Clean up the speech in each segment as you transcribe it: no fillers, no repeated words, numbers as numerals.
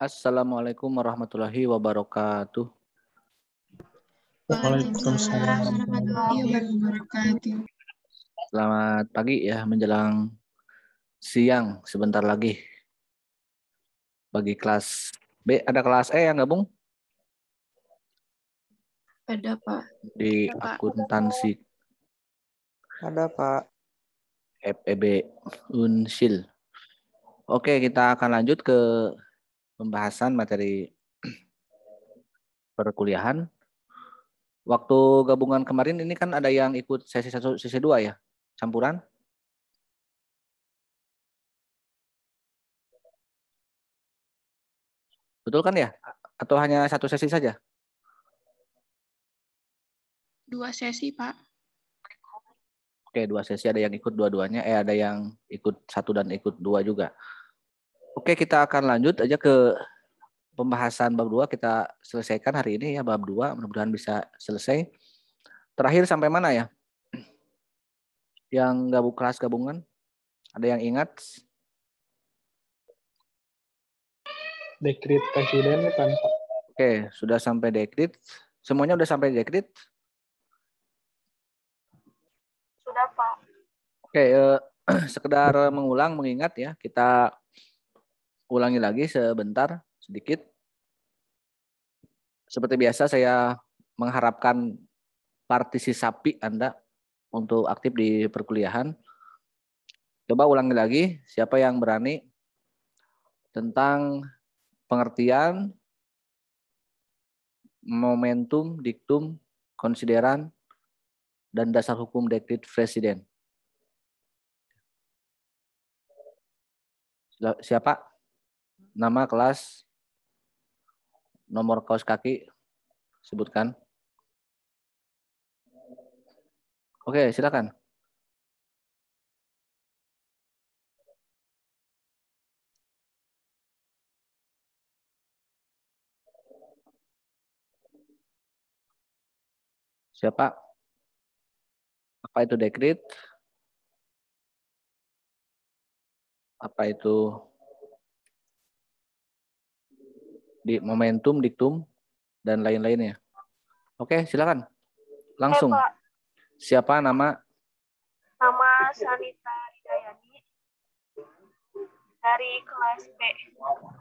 Assalamualaikum warahmatullahi wabarakatuh. Waalaikumsalam warahmatullahi wabarakatuh. Selamat pagi ya, menjelang siang sebentar lagi. Bagi kelas B, ada kelas E yang gabung? Ada, Pak. Di akuntansi. Ada, Pak. FEB Unsil. Oke, kita akan lanjut ke pembahasan materi perkuliahan. Waktu gabungan kemarin ini kan ada yang ikut sesi 1, sesi 2 ya? Campuran? Betul kan ya? Atau hanya 1 sesi saja? 2 sesi, Pak. Oke, 2 sesi, ada yang ikut dua-duanya, ada yang ikut 1 dan ikut 2 juga. Oke, kita akan lanjut aja ke pembahasan bab 2, kita selesaikan hari ini ya bab 2, mudah-mudahan bisa selesai. Terakhir sampai mana ya? Yang kelas gabungan, ada yang ingat? Dekret presiden bukan, Pak? Oke, sudah sampai dekret. Semuanya udah sampai dekret? Sudah, Pak. Oke, sekedar mengulang, mengingat ya, kita ulangi lagi sebentar, sedikit. Seperti biasa saya mengharapkan partisipasi Anda untuk aktif di perkuliahan. Coba ulangi lagi, siapa yang berani tentang pengertian, momentum, diktum, konsideran, dan dasar hukum dekret presiden. Siapa? Nama, kelas, nomor kaos kaki, sebutkan. Oke, silakan. Siapa? Apa itu dekret? Apa itu di momentum, diktum, dan lain-lainnya. Oke, silakan. Langsung. Pak. Siapa nama? Nama Sanita Hidayani dari kelas B.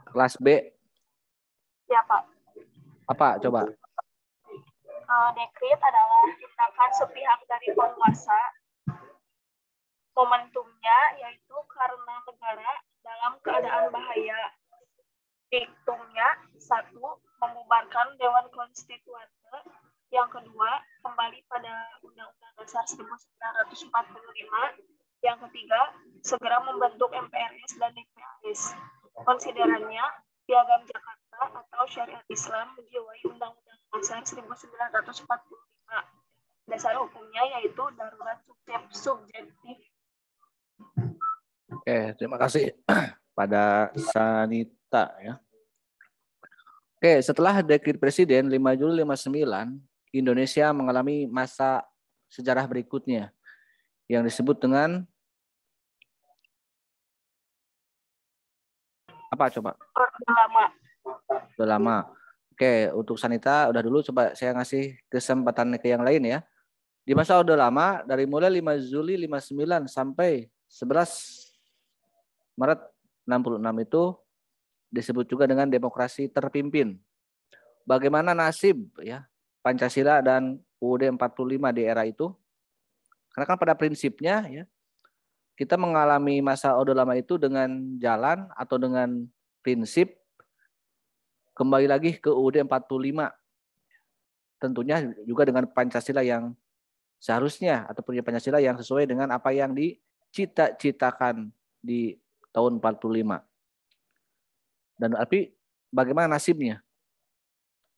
Kelas B. Ya, Pak. Apa? Coba. Dekret adalah tindakan sepihak dari penguasa. Momentumnya yaitu karena negara dalam keadaan bahaya. Diktumnya, 1, membubarkan Dewan Konstituante. Yang kedua, kembali pada Undang-Undang Dasar 1945. Yang ketiga, segera membentuk MPRS dan DPRS. Konsiderannya, Piagam Jakarta atau Syariat Islam menjiwai Undang-Undang Dasar 1945. Dasar hukumnya yaitu darurat subjektif. Oke, terima kasih pada Sanita ya. Oke, setelah dekret presiden 5 Juli 59, Indonesia mengalami masa sejarah berikutnya yang disebut dengan apa coba? Udah lama. Oke, untuk Sanita udah dulu, coba saya ngasih kesempatan ke yang lain ya. Di masa Orde Lama dari mulai 5 Juli 59 sampai 11 Maret 66 itu disebut juga dengan demokrasi terpimpin. Bagaimana nasib ya Pancasila dan UUD 45 di era itu? Karena kan pada prinsipnya ya kita mengalami masa Orde Lama itu dengan jalan atau dengan prinsip kembali lagi ke UUD 45. Tentunya juga dengan Pancasila yang seharusnya atau punya Pancasila yang sesuai dengan apa yang dicita-citakan di tahun 45. Dan tapi bagaimana nasibnya?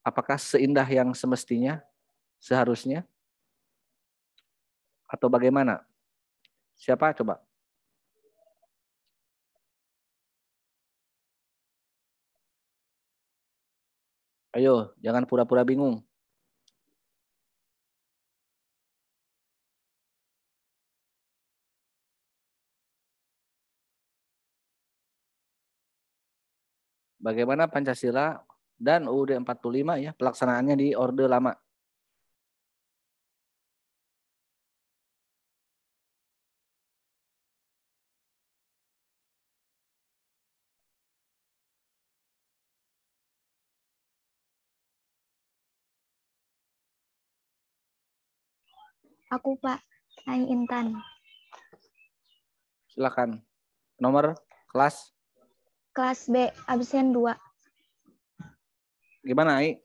Apakah seindah yang semestinya, seharusnya? Atau bagaimana? Siapa coba? Ayo, jangan pura-pura bingung. Bagaimana Pancasila dan UUD 45 ya pelaksanaannya di Orde Lama? Aku Pak, Ai Intan. Silakan. Nomor kelas? Kelas B, absen 2. Gimana, Ai?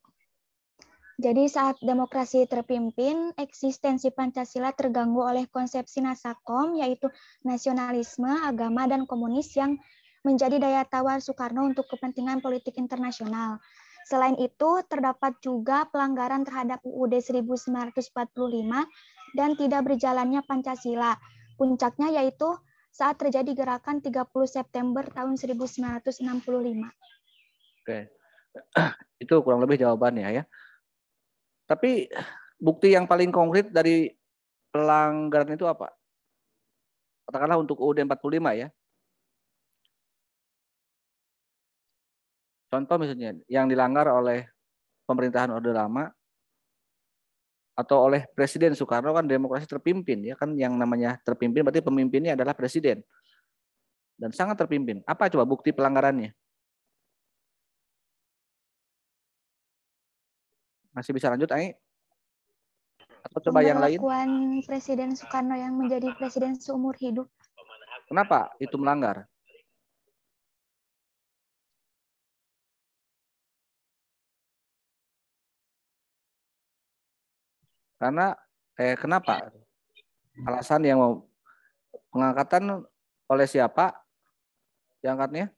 Jadi saat demokrasi terpimpin, eksistensi Pancasila terganggu oleh konsepsi Nasakom, yaitu nasionalisme, agama, dan komunis yang menjadi daya tawar Soekarno untuk kepentingan politik internasional. Selain itu, terdapat juga pelanggaran terhadap UUD 1945 dan tidak berjalannya Pancasila. Puncaknya yaitu saat terjadi gerakan 30 September tahun 1965. Oke. Itu kurang lebih jawabannya ya. Tapi bukti yang paling konkret dari pelanggaran itu apa? Katakanlah untuk UUD 45 ya. Contoh misalnya yang dilanggar oleh pemerintahan Orde Lama atau oleh Presiden Soekarno kan demokrasi terpimpin ya kan, yang namanya terpimpin berarti pemimpinnya adalah presiden. Dan sangat terpimpin. Apa coba bukti pelanggarannya? Masih bisa lanjut, Ai? Atau coba yang lain? Pemberlakuan Presiden Soekarno yang menjadi presiden seumur hidup. Kenapa itu melanggar? Karena kenapa? Alasan yang mau pengangkatan oleh siapa diangkatnya?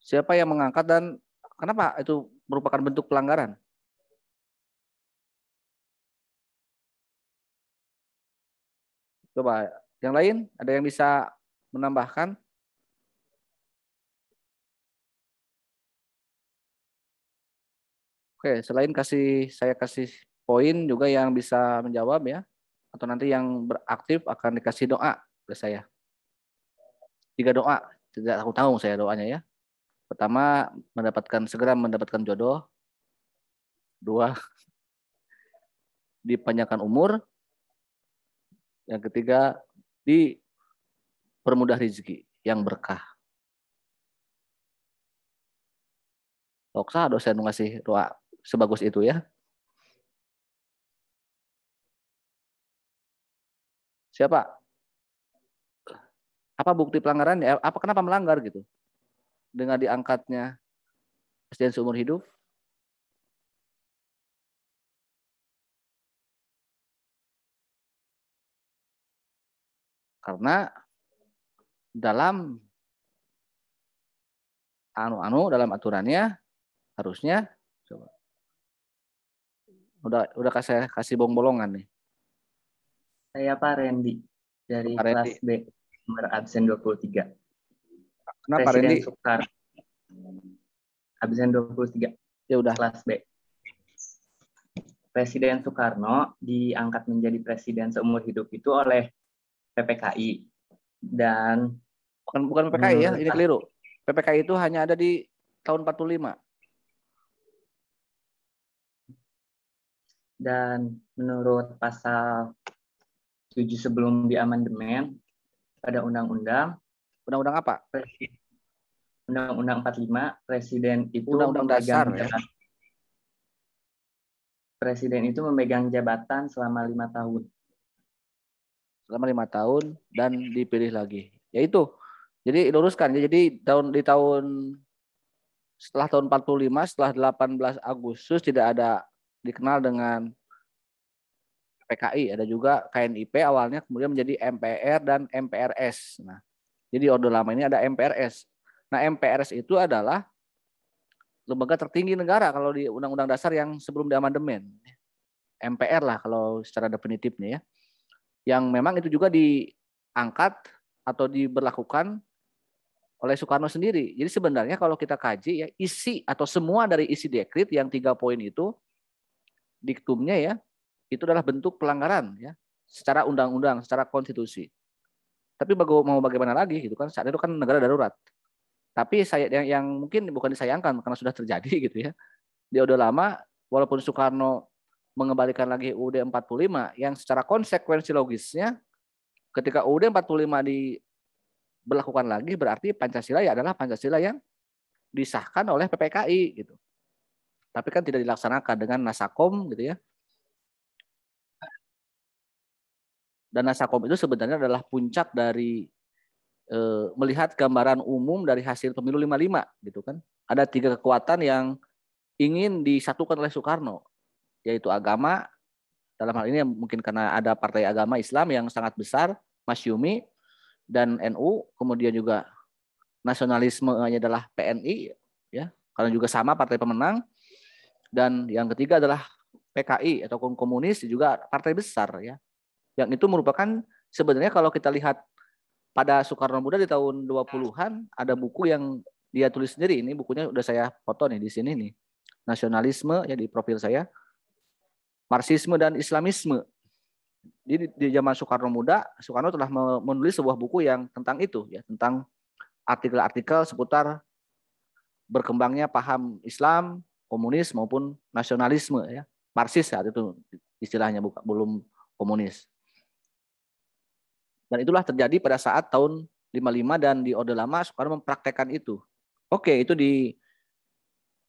Siapa yang mengangkat dan kenapa itu merupakan bentuk pelanggaran? Coba yang lain ada yang bisa menambahkan? Oke, selain saya kasih poin juga yang bisa menjawab ya, atau nanti yang beraktif akan dikasih doa ke saya. 3 doa, tidak aku tahu saya doanya ya. Pertama, segera mendapatkan jodoh. 2, dipanjangkan umur. Yang ketiga, dipermudah rezeki yang berkah. Doksa dosen ngasih doa sebagus itu ya. Siapa? Apa bukti pelanggarannya? Apa kenapa melanggar gitu? Dengan diangkatnya presiden seumur hidup? Karena dalam dalam aturannya harusnya coba. Udah kasih bolongan nih. Saya Pak Randy dari Pak Randy. kelas B, nomor absen 23. Kenapa Presiden Randy? Soekarno. Absen 23. Ya udah. Kelas B. Presiden Soekarno diangkat menjadi presiden seumur hidup itu oleh PPKI dan bukan PPKI ya, ini keliru. PPKI itu hanya ada di tahun 45. Dan menurut pasal 7 sebelum diamandemen pada undang-undang apa? Undang-undang 45, presiden itu Undang-undang dasar ya. Presiden itu memegang jabatan selama 5 tahun. Selama 5 tahun dan dipilih lagi. Yaitu. Jadi luruskan ya. Jadi setelah tahun 45, setelah 18 Agustus tidak ada dikenal dengan PKI, ada juga KNIP awalnya kemudian menjadi MPR dan MPRS. Nah, jadi Orde Lama ini ada MPRS. Nah, MPRS itu adalah lembaga tertinggi negara kalau di Undang-Undang Dasar yang sebelum diamandemen. MPR lah kalau secara definitifnya ya. Yang memang itu juga diangkat atau diberlakukan oleh Soekarno sendiri. Jadi sebenarnya kalau kita kaji ya, isi atau semua dari isi dekrit yang 3 poin itu, diktumnya ya, itu adalah bentuk pelanggaran ya. secara undang-undang, secara konstitusi. Tapi mau bagaimana lagi gitu kan? Saat itu kan negara darurat. Tapi saya yang mungkin bukan disayangkan karena sudah terjadi gitu ya. Di Orde Lama, walaupun Soekarno mengembalikan lagi UUD 45 yang secara konsekuensi logisnya ketika UUD 45 diberlakukan lagi berarti Pancasila ya adalah Pancasila yang disahkan oleh PPKI gitu. Tapi kan tidak dilaksanakan dengan Nasakom gitu ya. Dan Nasakom itu sebenarnya adalah puncak dari melihat gambaran umum dari hasil pemilu 55 gitu kan. Ada 3 kekuatan yang ingin disatukan oleh Soekarno, yaitu agama, dalam hal ini mungkin karena ada partai agama Islam yang sangat besar, Masyumi dan NU, kemudian juga nasionalismenya adalah PNI ya, karena juga sama partai pemenang, dan yang ketiga adalah PKI ataupun komunis juga partai besar ya. Yang itu merupakan sebenarnya kalau kita lihat pada Soekarno Muda di tahun 20-an ada buku yang dia tulis sendiri, ini bukunya udah saya foto nih di sini nih. Nasionalisme ya di profil saya. Marxisme dan Islamisme. Di zaman Soekarno Muda, Soekarno telah menulis sebuah buku yang tentang itu ya, tentang artikel-artikel seputar berkembangnya paham Islam, komunis maupun nasionalisme ya. Marxis saat itu istilahnya belum komunis. Dan itulah terjadi pada saat tahun 55 dan di Orde Lama Soekarno mempraktekkan itu. Oke, itu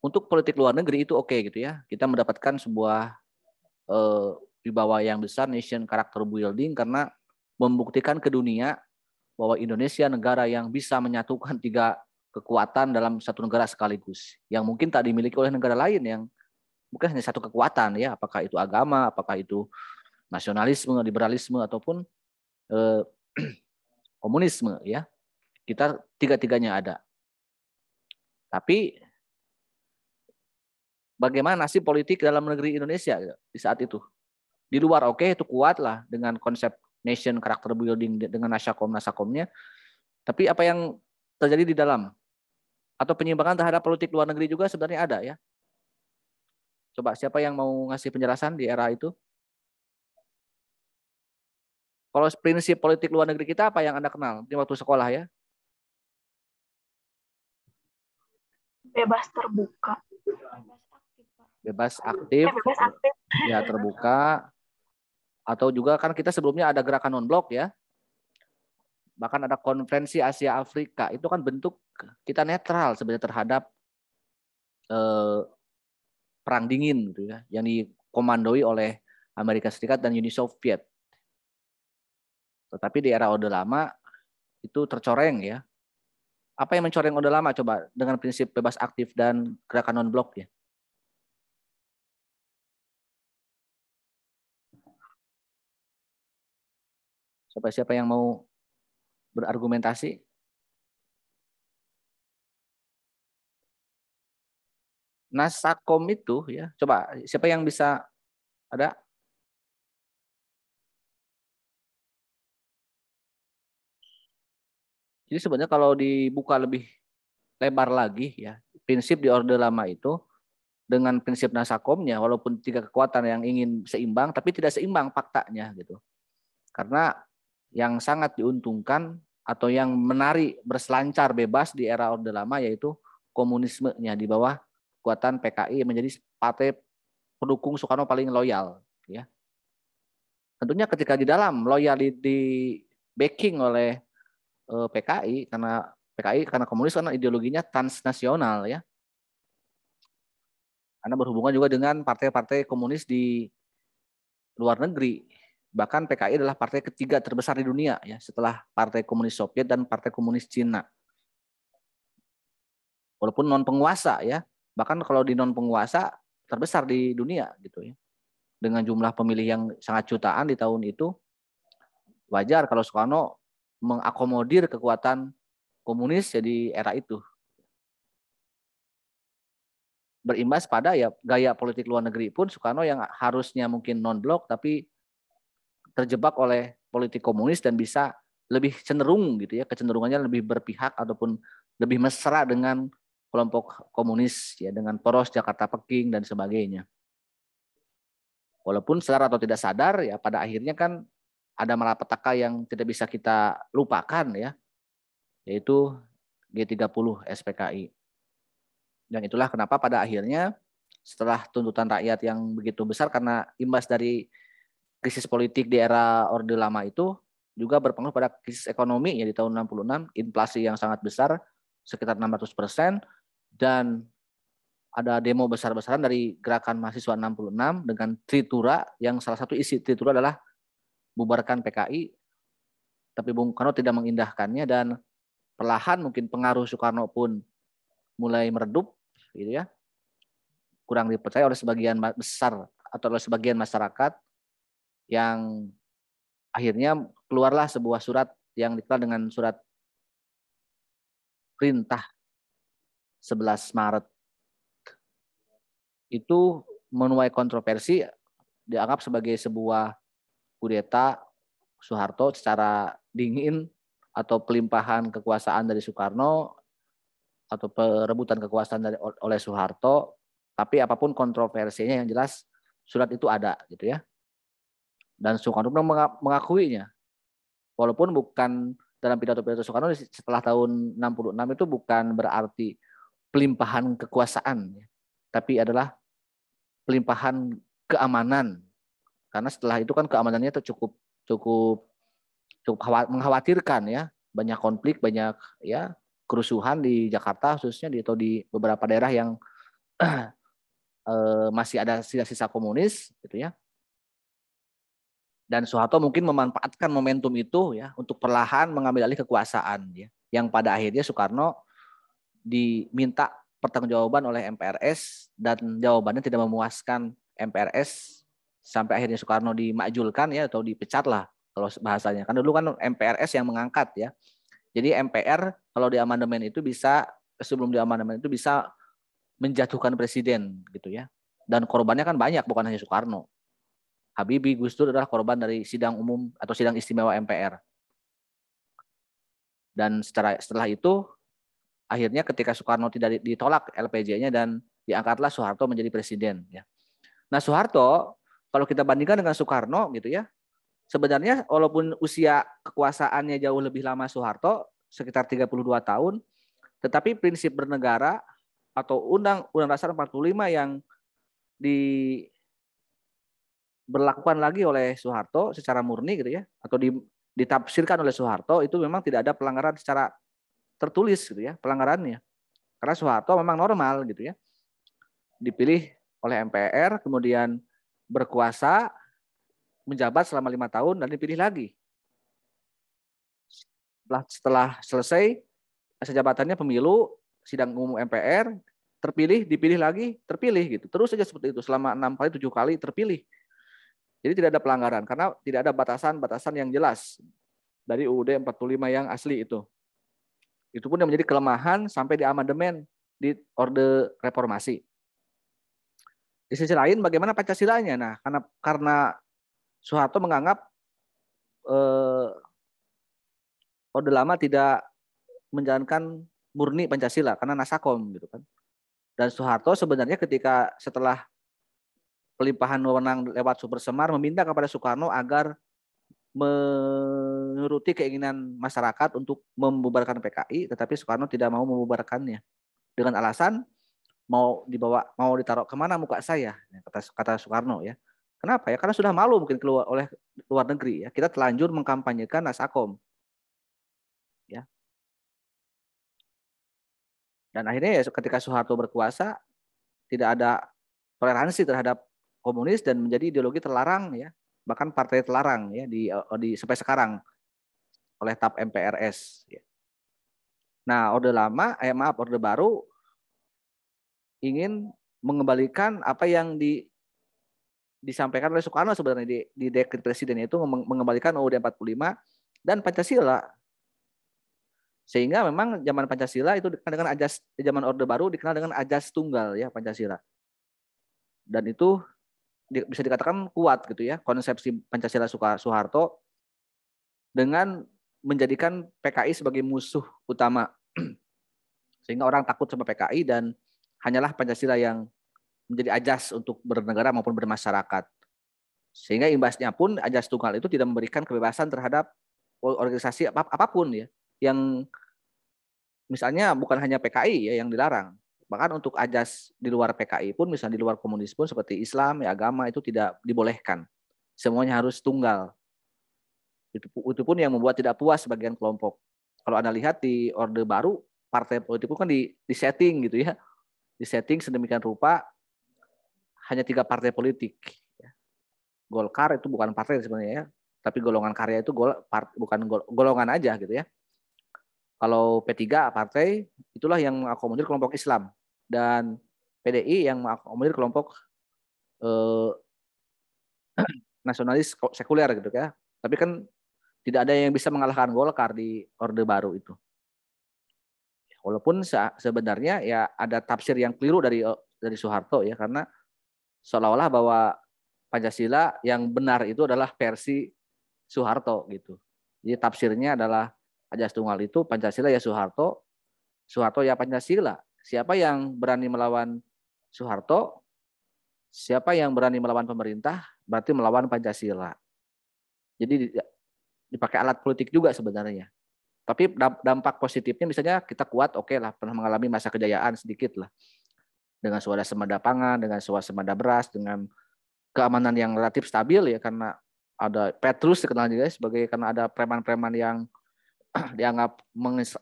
untuk politik luar negeri itu oke gitu ya. Kita mendapatkan sebuah wibawa yang besar, nation character building, karena membuktikan ke dunia bahwa Indonesia negara yang bisa menyatukan 3 kekuatan dalam satu negara sekaligus. Yang mungkin tak dimiliki oleh negara lain yang bukan hanya satu kekuatan ya, apakah itu agama, apakah itu nasionalisme, liberalisme ataupun komunisme ya. Kita 3-tiganya ada. Tapi bagaimana nasib politik dalam negeri Indonesia di saat itu? Di luar oke, itu kuat lah dengan konsep nation character building dengan nasakomnya. Tapi apa yang terjadi di dalam? Atau penyimpangan terhadap politik luar negeri juga sebenarnya ada ya. Coba siapa yang mau ngasih penjelasan di era itu? Kalau prinsip politik luar negeri kita apa yang Anda kenal di waktu sekolah ya? Bebas terbuka. Bebas aktif. Bebas aktif. Ya, terbuka. Atau juga kan kita sebelumnya ada gerakan non-blok ya. Bahkan ada konferensi Asia Afrika. Itu kan bentuk kita netral sebenarnya terhadap perang dingin gitu ya, yang dikomandoi oleh Amerika Serikat dan Uni Soviet. Tetapi di era Orde Lama itu tercoreng ya. Apa yang mencoreng Orde Lama coba dengan prinsip bebas aktif dan gerakan non-blok ya? Siapa yang mau berargumentasi? Nasakom itu ya, coba siapa yang bisa ada? Jadi sebenarnya kalau dibuka lebih lebar lagi ya, prinsip di Orde Lama itu dengan prinsip Nasakomnya, walaupun 3 kekuatan yang ingin seimbang, tapi tidak seimbang faktanya gitu. Karena yang sangat diuntungkan atau yang menarik berselancar bebas di era Orde Lama yaitu komunismenya di bawah kekuatan PKI menjadi partai pendukung Soekarno paling loyal ya. Tentunya ketika di dalam loyal di backing oleh PKI karena komunis karena ideologinya transnasional ya. Karena berhubungan juga dengan partai-partai komunis di luar negeri. Bahkan PKI adalah partai ketiga terbesar di dunia ya, setelah Partai Komunis Soviet dan Partai Komunis Cina. Walaupun non penguasa ya. Bahkan kalau di non penguasa terbesar di dunia gitu ya. Dengan jumlah pemilih yang sangat jutaan di tahun itu, wajar kalau Soekarno mengakomodir kekuatan komunis di era itu. Berimbas pada ya gaya politik luar negeri pun Soekarno yang harusnya mungkin non-blok tapi terjebak oleh politik komunis dan bisa lebih cenderung gitu ya, kecenderungannya lebih berpihak ataupun lebih mesra dengan kelompok komunis ya, dengan poros Jakarta Peking dan sebagainya. Walaupun sadar atau tidak sadar ya pada akhirnya kan ada malapetaka yang tidak bisa kita lupakan ya, yaitu G30 SPKI. Dan itulah kenapa pada akhirnya setelah tuntutan rakyat yang begitu besar karena imbas dari krisis politik di era Orde Lama itu juga berpengaruh pada krisis ekonomi ya di tahun 66, inflasi yang sangat besar sekitar 600%, dan ada demo besar-besaran dari gerakan mahasiswa 66 dengan tritura yang salah satu isi tritura adalah bubarkan PKI, tapi Bung Karno tidak mengindahkannya dan perlahan mungkin pengaruh Soekarno pun mulai meredup gitu ya. Kurang dipercaya oleh sebagian besar atau oleh sebagian masyarakat, yang akhirnya keluarlah sebuah surat yang dikenal dengan surat perintah 11 Maret. Itu menuai kontroversi, dianggap sebagai sebuah kudeta Soeharto secara dingin atau pelimpahan kekuasaan dari Soekarno atau perebutan kekuasaan oleh Soeharto. Tapi apapun kontroversinya, yang jelas surat itu ada gitu ya. Dan Soekarno mengakuinya. Walaupun bukan dalam pidato-pidato Soekarno setelah tahun 66 itu bukan berarti pelimpahan kekuasaan, tapi adalah pelimpahan keamanan. Karena setelah itu kan keamanannya itu cukup mengkhawatirkan ya, banyak konflik, banyak ya kerusuhan di Jakarta khususnya atau di beberapa daerah yang masih ada sisa-sisa komunis gitu ya. Dan Soeharto mungkin memanfaatkan momentum itu ya untuk perlahan mengambil alih kekuasaan ya, yang pada akhirnya Soekarno diminta pertanggungjawaban oleh MPRS dan jawabannya tidak memuaskan MPRS sampai akhirnya Soekarno dimakjulkan ya, atau dipecat lah kalau bahasanya. Kan dulu kan MPRS yang mengangkat ya. Jadi MPR kalau di amandemen itu bisa, sebelum di amandemen itu bisa menjatuhkan presiden gitu ya. Dan korbannya kan banyak, bukan hanya Soekarno. Habibie, Gus Dur adalah korban dari sidang umum atau sidang istimewa MPR. Dan setelah itu akhirnya ketika Soekarno tidak ditolak LPJ-nya dan diangkatlah Soeharto menjadi presiden ya. Nah, Soeharto kalau kita bandingkan dengan Soekarno gitu ya, sebenarnya walaupun usia kekuasaannya jauh lebih lama Soeharto sekitar 32 tahun, tetapi prinsip bernegara atau Undang-Undang Dasar 45 yang diberlakukan lagi oleh Soeharto secara murni gitu ya, atau ditafsirkan oleh Soeharto, itu memang tidak ada pelanggaran secara tertulis gitu ya, pelanggarannya. Karena Soeharto memang normal gitu ya. Dipilih oleh MPR, kemudian berkuasa, menjabat selama 5 tahun, dan dipilih lagi. Setelah selesai masa jabatannya pemilu, sidang umum MPR, terpilih, dipilih lagi, terpilih gitu. Terus saja seperti itu selama 6 kali, 7 kali terpilih. Jadi tidak ada pelanggaran karena tidak ada batasan-batasan yang jelas dari UUD 45 yang asli itu. Itu pun yang menjadi kelemahan sampai di amandemen di Orde Reformasi. Di sisi lain bagaimana Pancasilanya? Nah, karena Soeharto menganggap Orde Lama tidak menjalankan murni Pancasila karena Nasakom gitu kan. Dan Soeharto sebenarnya ketika setelah pelimpahan wewenang lewat Super Semar meminta kepada Soekarno agar menuruti keinginan masyarakat untuk membubarkan PKI, tetapi Soekarno tidak mau membubarkannya dengan alasan mau ditaruh kemana muka saya, kata Soekarno ya. Kenapa ya? Karena sudah malu mungkin keluar oleh luar negeri ya. Kita telanjur mengkampanyekan Nasakom. Ya. Dan akhirnya ya ketika Soeharto berkuasa tidak ada toleransi terhadap komunis dan menjadi ideologi terlarang ya, bahkan partai terlarang ya di sampai sekarang oleh TAP MPRS ya. Nah, Orde Baru ingin mengembalikan apa yang disampaikan oleh Soekarno sebenarnya di dekret presiden, itu mengembalikan UUD 45 dan Pancasila. Sehingga memang zaman Pancasila itu dikenal dengan ajas, zaman Orde Baru dikenal dengan ajas tunggal ya Pancasila. Dan itu bisa dikatakan kuat gitu ya konsepsi Pancasila Soeharto dengan menjadikan PKI sebagai musuh utama. Sehingga orang takut sama PKI dan hanyalah Pancasila yang menjadi ajas untuk bernegara maupun bermasyarakat. Sehingga imbasnya pun Ajas Tunggal itu tidak memberikan kebebasan terhadap organisasi apapun ya, yang misalnya bukan hanya PKI ya yang dilarang. Bahkan untuk Ajas di luar PKI pun, misalnya di luar komunis pun seperti Islam, ya agama itu tidak dibolehkan. Semuanya harus tunggal. Itu pun yang membuat tidak puas sebagian kelompok. Kalau Anda lihat di Orde Baru, partai politik itu kan di setting gitu ya. Di setting sedemikian rupa hanya 3 partai politik. Golkar itu bukan partai sebenarnya ya, tapi golongan karya itu bukan golongan aja gitu ya. Kalau P3 partai, itulah yang mengakomodir kelompok Islam. Dan PDI yang mengakomodir kelompok nasionalis sekuler gitu ya. Tapi kan tidak ada yang bisa mengalahkan Golkar di Orde Baru itu. Walaupun sebenarnya ya ada tafsir yang keliru dari Soeharto ya, karena seolah-olah bahwa Pancasila yang benar itu adalah versi Soeharto gitu. Jadi tafsirnya adalah Ajas Tunggal itu Pancasila ya Soeharto, Soeharto ya Pancasila. Siapa yang berani melawan Soeharto, siapa yang berani melawan pemerintah, berarti melawan Pancasila. Jadi dipakai alat politik juga sebenarnya. Tapi dampak positifnya misalnya kita kuat, oke lah, pernah mengalami masa kejayaan sedikit lah. Dengan swasembada pangan, dengan swasembada beras, dengan keamanan yang relatif stabil ya, karena ada Petrus dikenal juga sebagai karena ada preman-preman yang dianggap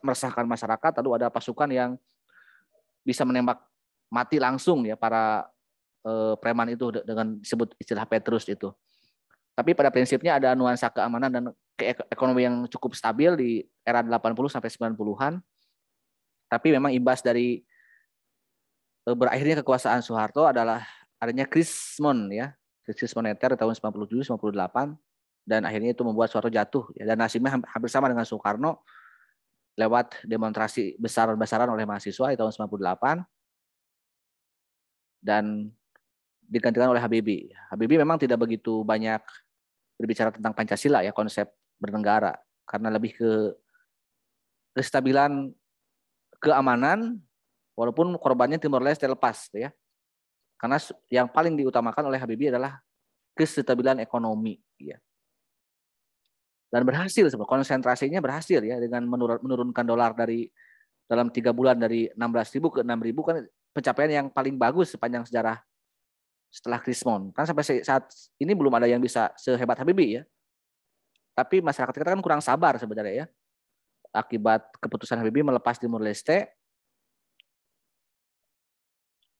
meresahkan masyarakat, lalu ada pasukan yang bisa menembak mati langsung ya para preman itu dengan disebut istilah Petrus itu. Tapi pada prinsipnya ada nuansa keamanan dan ekonomi yang cukup stabil di era 80 sampai 90-an. Tapi memang imbas dari berakhirnya kekuasaan Soeharto adalah adanya krisis moneter tahun 97 98, dan akhirnya itu membuat Soeharto jatuh ya, dan nasibnya hampir sama dengan Soekarno lewat demonstrasi besar-besaran oleh mahasiswa di tahun 98 dan digantikan oleh Habibie. Habibie memang tidak begitu banyak berbicara tentang Pancasila ya, konsep bernegara, karena lebih ke kestabilan keamanan, walaupun korbannya Timor Leste lepas ya. Karena yang paling diutamakan oleh Habibie adalah kestabilan ekonomi ya. Dan berhasil, konsentrasinya berhasil ya, dengan menurunkan dolar dari dalam 3 bulan dari 16.000 ke 6.000, kan pencapaian yang paling bagus sepanjang sejarah setelah Krismon. Kan sampai saat ini belum ada yang bisa sehebat Habibie ya. Tapi masyarakat kita kan kurang sabar sebenarnya ya. Akibat keputusan Habibie melepas Timor Leste,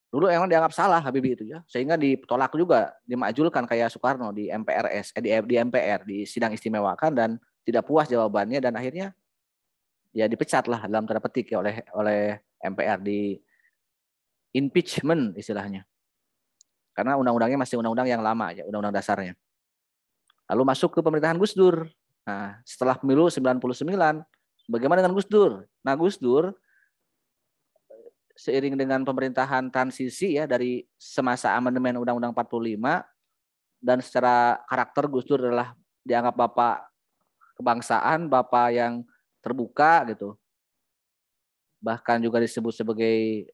dulu emang dianggap salah Habibie itu ya, sehingga ditolak juga, dimajulkan kayak Soekarno di MPRS, di MPR, di sidang istimewakan, dan tidak puas jawabannya, dan akhirnya ya dipecat lah dalam tanda petik ya oleh MPR, di impeachment istilahnya. Karena undang-undangnya masih undang-undang yang lama ya, undang-undang dasarnya. Lalu masuk ke pemerintahan Gus Dur. Nah, setelah pemilu 99, bagaimana dengan Gus Dur? Nah, Gus Dur seiring dengan pemerintahan transisi ya, dari semasa amandemen Undang-Undang 45, dan secara karakter Gus Dur adalah dianggap bapak kebangsaan, bapak yang terbuka gitu. Bahkan juga disebut sebagai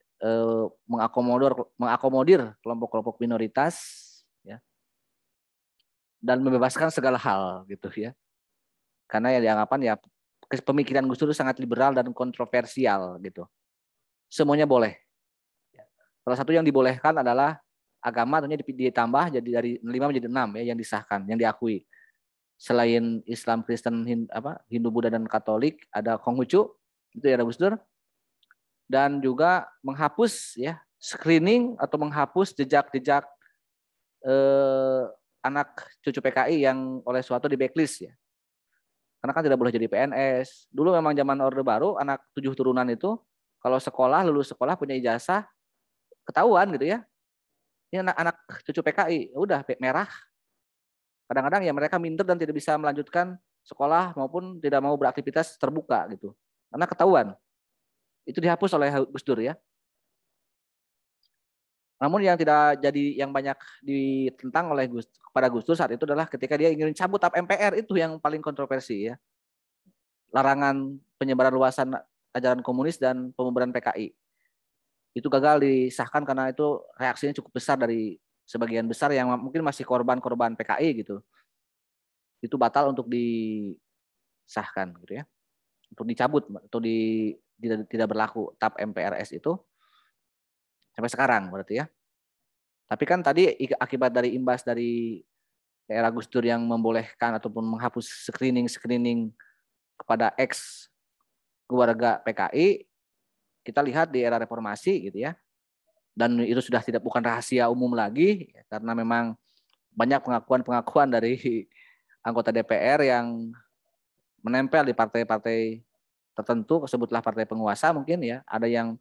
mengakomodir kelompok-kelompok minoritas ya, dan membebaskan segala hal gitu ya. Karena yang dianggapan ya pemikiran Gus Dur sangat liberal dan kontroversial gitu. Semuanya boleh. Salah satu yang dibolehkan adalah agama, tentunya ditambah jadi dari 5 menjadi 6 ya, yang disahkan, yang diakui. Selain Islam, Kristen, Hindu, Buddha, dan Katolik, ada Konghucu, itu ya ada Gus Dur. Dan juga menghapus ya screening atau menghapus jejak-jejak anak cucu PKI yang oleh Soeharto di backlist ya. Karena kan tidak boleh jadi PNS. Dulu memang zaman Orde Baru, anak 7 turunan itu kalau lulus sekolah punya ijazah, ketahuan gitu ya. Ini anak cucu PKI, udah merah. Kadang-kadang ya mereka minder dan tidak bisa melanjutkan sekolah maupun tidak mau beraktivitas terbuka gitu. Karena ketahuan. Itu dihapus oleh Gus Dur ya. Namun yang tidak jadi, yang banyak ditentang oleh kepada Gus Dur saat itu adalah ketika dia ingin cabut TAP MPR, itu yang paling kontroversi ya. Larangan penyebaran luasan ajaran komunis dan pembubaran PKI. Itu gagal disahkan karena itu reaksinya cukup besar dari sebagian besar yang mungkin masih korban-korban PKI gitu, itu batal untuk disahkan gitu ya, untuk dicabut atau tidak berlaku TAP MPRS itu sampai sekarang berarti ya. Tapi kan tadi akibat dari imbas dari era Gus Dur yang membolehkan ataupun menghapus screening kepada ex keluarga PKI, kita lihat di era reformasi gitu ya. Dan itu sudah bukan rahasia umum lagi karena memang banyak pengakuan dari anggota DPR yang menempel di partai-partai tertentu, sebutlah partai penguasa mungkin ya, ada yang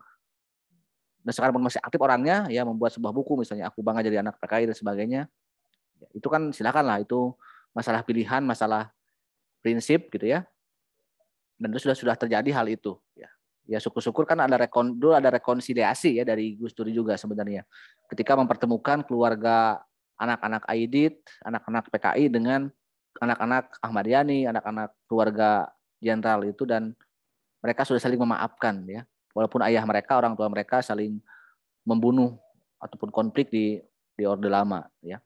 dan sekarang masih aktif orangnya ya, membuat sebuah buku misalnya Aku Bangga Jadi Anak PKI dan sebagainya. Itu kan silakan lah, itu masalah pilihan, masalah prinsip gitu ya. Dan itu sudah terjadi hal itu ya. Ya syukur-syukur kan ada rekonsiliasi ya dari Gus Dur juga sebenarnya. Ketika mempertemukan keluarga anak-anak Aidit, anak-anak PKI dengan anak-anak Ahmad Yani, anak-anak keluarga jenderal itu, dan mereka sudah saling memaafkan ya. Walaupun ayah mereka, orang tua mereka saling membunuh ataupun konflik di Orde Lama ya.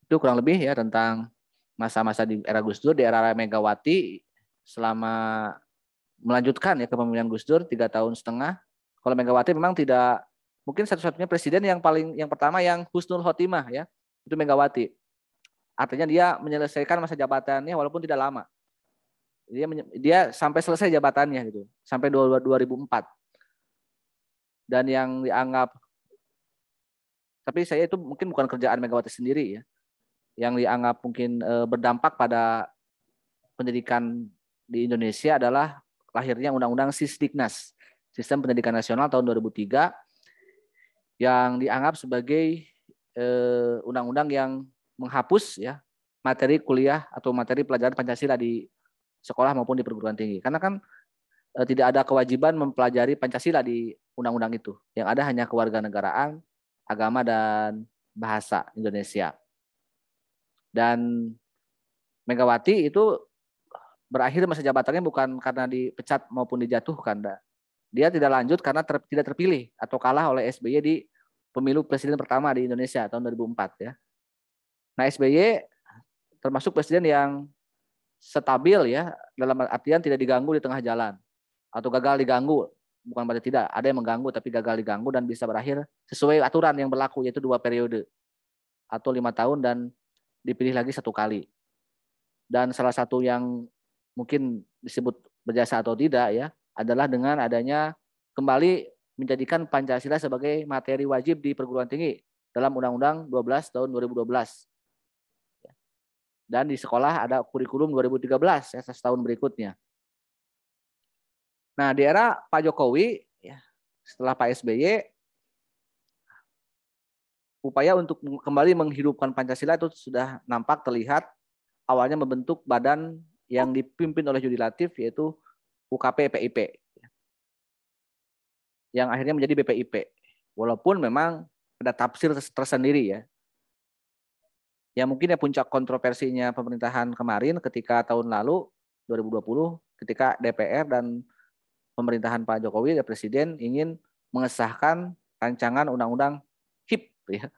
Itu kurang lebih ya tentang masa-masa di era Gus Dur. Di era Megawati selama melanjutkan ya kepemimpinan Gus Dur 3,5 tahun. Kalau Megawati memang tidak, mungkin satu-satunya presiden yang pertama yang husnul khotimah ya, itu Megawati. Artinya dia menyelesaikan masa jabatannya walaupun tidak lama. Dia sampai selesai jabatannya gitu, sampai 2004. Dan yang dianggap, tapi saya itu mungkin bukan kerjaan Megawati sendiri ya, yang dianggap mungkin berdampak pada pendidikan di Indonesia adalah lahirnya Undang-Undang Sisdiknas, Sistem Pendidikan Nasional tahun 2003, yang dianggap sebagai undang-undang yang menghapus ya materi kuliah atau materi pelajaran Pancasila di sekolah maupun di perguruan tinggi. Karena kan tidak ada kewajiban mempelajari Pancasila di undang-undang itu. Yang ada hanya kewarganegaraan, agama, dan bahasa Indonesia. Dan Megawati itu berakhir masa jabatannya bukan karena dipecat maupun dijatuhkan. Dia tidak lanjut karena tidak terpilih atau kalah oleh SBY di pemilu presiden pertama di Indonesia tahun 2004 ya. Nah, SBY termasuk presiden yang stabil ya, dalam artian tidak diganggu di tengah jalan atau gagal diganggu. Bukan berarti tidak, ada yang mengganggu tapi gagal diganggu dan bisa berakhir sesuai aturan yang berlaku, yaitu 2 periode atau 5 tahun dan dipilih lagi 1 kali. Dan salah satu yang mungkin disebut berjasa atau tidak ya adalah dengan adanya kembali menjadikan Pancasila sebagai materi wajib di perguruan tinggi dalam Undang-Undang 12 tahun 2012. Dan di sekolah ada kurikulum 2013 ya, setahun berikutnya. Nah, di era Pak Jokowi ya, setelah Pak SBY, upaya untuk kembali menghidupkan Pancasila itu sudah nampak terlihat. Awalnya membentuk badan yang dipimpin oleh Yudhilatif, yaitu UKP PIP, yang akhirnya menjadi BPIP. Walaupun memang ada tafsir tersendiri ya. Yang mungkin ya puncak kontroversinya pemerintahan kemarin ketika tahun lalu 2020, ketika DPR dan pemerintahan Pak Jokowi dan Presiden ingin mengesahkan rancangan undang-undang HIP ya,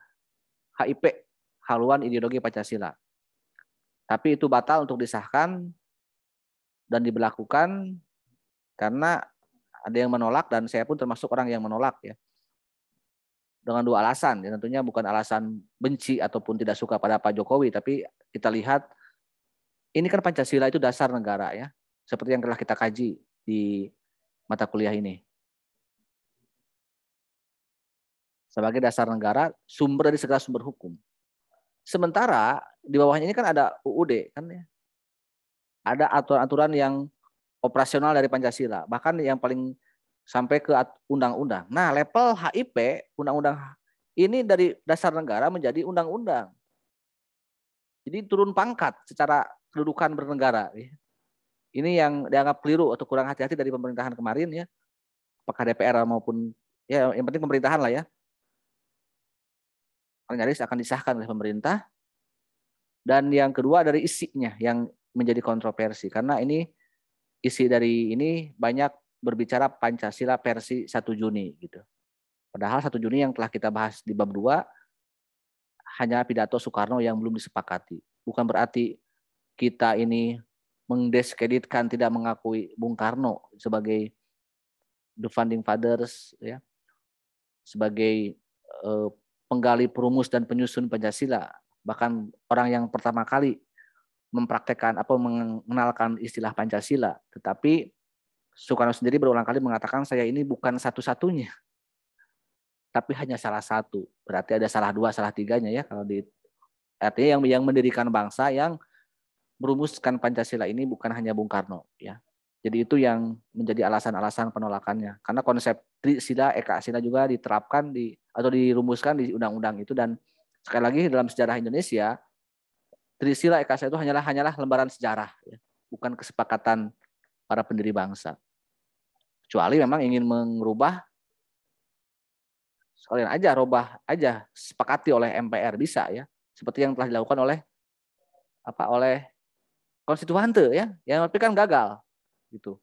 HIP, Haluan Ideologi Pancasila. Tapi itu batal untuk disahkan dan diberlakukan karena ada yang menolak, dan saya pun termasuk orang yang menolak ya. Dengan 2 alasan, ya tentunya bukan alasan benci ataupun tidak suka pada Pak Jokowi, tapi kita lihat ini kan Pancasila itu dasar negara ya, seperti yang telah kita kaji di mata kuliah ini. Sebagai dasar negara, sumber dari segala sumber hukum. Sementara di bawahnya ini kan ada UUD kan ya. Ada aturan-aturan yang operasional dari Pancasila, bahkan yang paling sampai ke undang-undang. Nah, level HIP, undang-undang ini dari dasar negara menjadi undang-undang. Jadi turun pangkat secara kedudukan bernegara. Ini yang dianggap keliru atau kurang hati-hati dari pemerintahan kemarin ya. Apakah DPR maupun ya yang penting pemerintahan lah ya. Nyaris akan disahkan oleh pemerintah. Dan yang kedua dari isinya yang menjadi kontroversi, karena ini isi dari ini banyak berbicara Pancasila versi 1 Juni gitu. Padahal 1 Juni yang telah kita bahas di bab 2 hanya pidato Soekarno yang belum disepakati. Bukan berarti kita ini mendiskreditkan, tidak mengakui Bung Karno sebagai the founding fathers, ya, sebagai penggali, perumus dan penyusun Pancasila, bahkan orang yang pertama kali mempraktekkan atau mengenalkan istilah Pancasila. Tetapi Soekarno sendiri berulang kali mengatakan, saya ini bukan satu-satunya, tapi hanya salah satu. Berarti ada salah dua, salah tiganya ya. Kalau di artinya yang mendirikan bangsa, yang merumuskan Pancasila ini bukan hanya Bung Karno, ya. Jadi itu yang menjadi alasan-alasan penolakannya. Karena konsep Trisila, Eka Sila juga diterapkan atau dirumuskan di undang-undang itu. Dan sekali lagi dalam sejarah Indonesia, Trisila, Eka Sila itu hanyalah lembaran sejarah, ya, bukan kesepakatan para pendiri bangsa. Kecuali memang ingin mengubah, sekalian aja robah aja, sepakati oleh MPR, bisa ya, seperti yang telah dilakukan oleh konstituante, ya, yang tapi kan gagal gitu.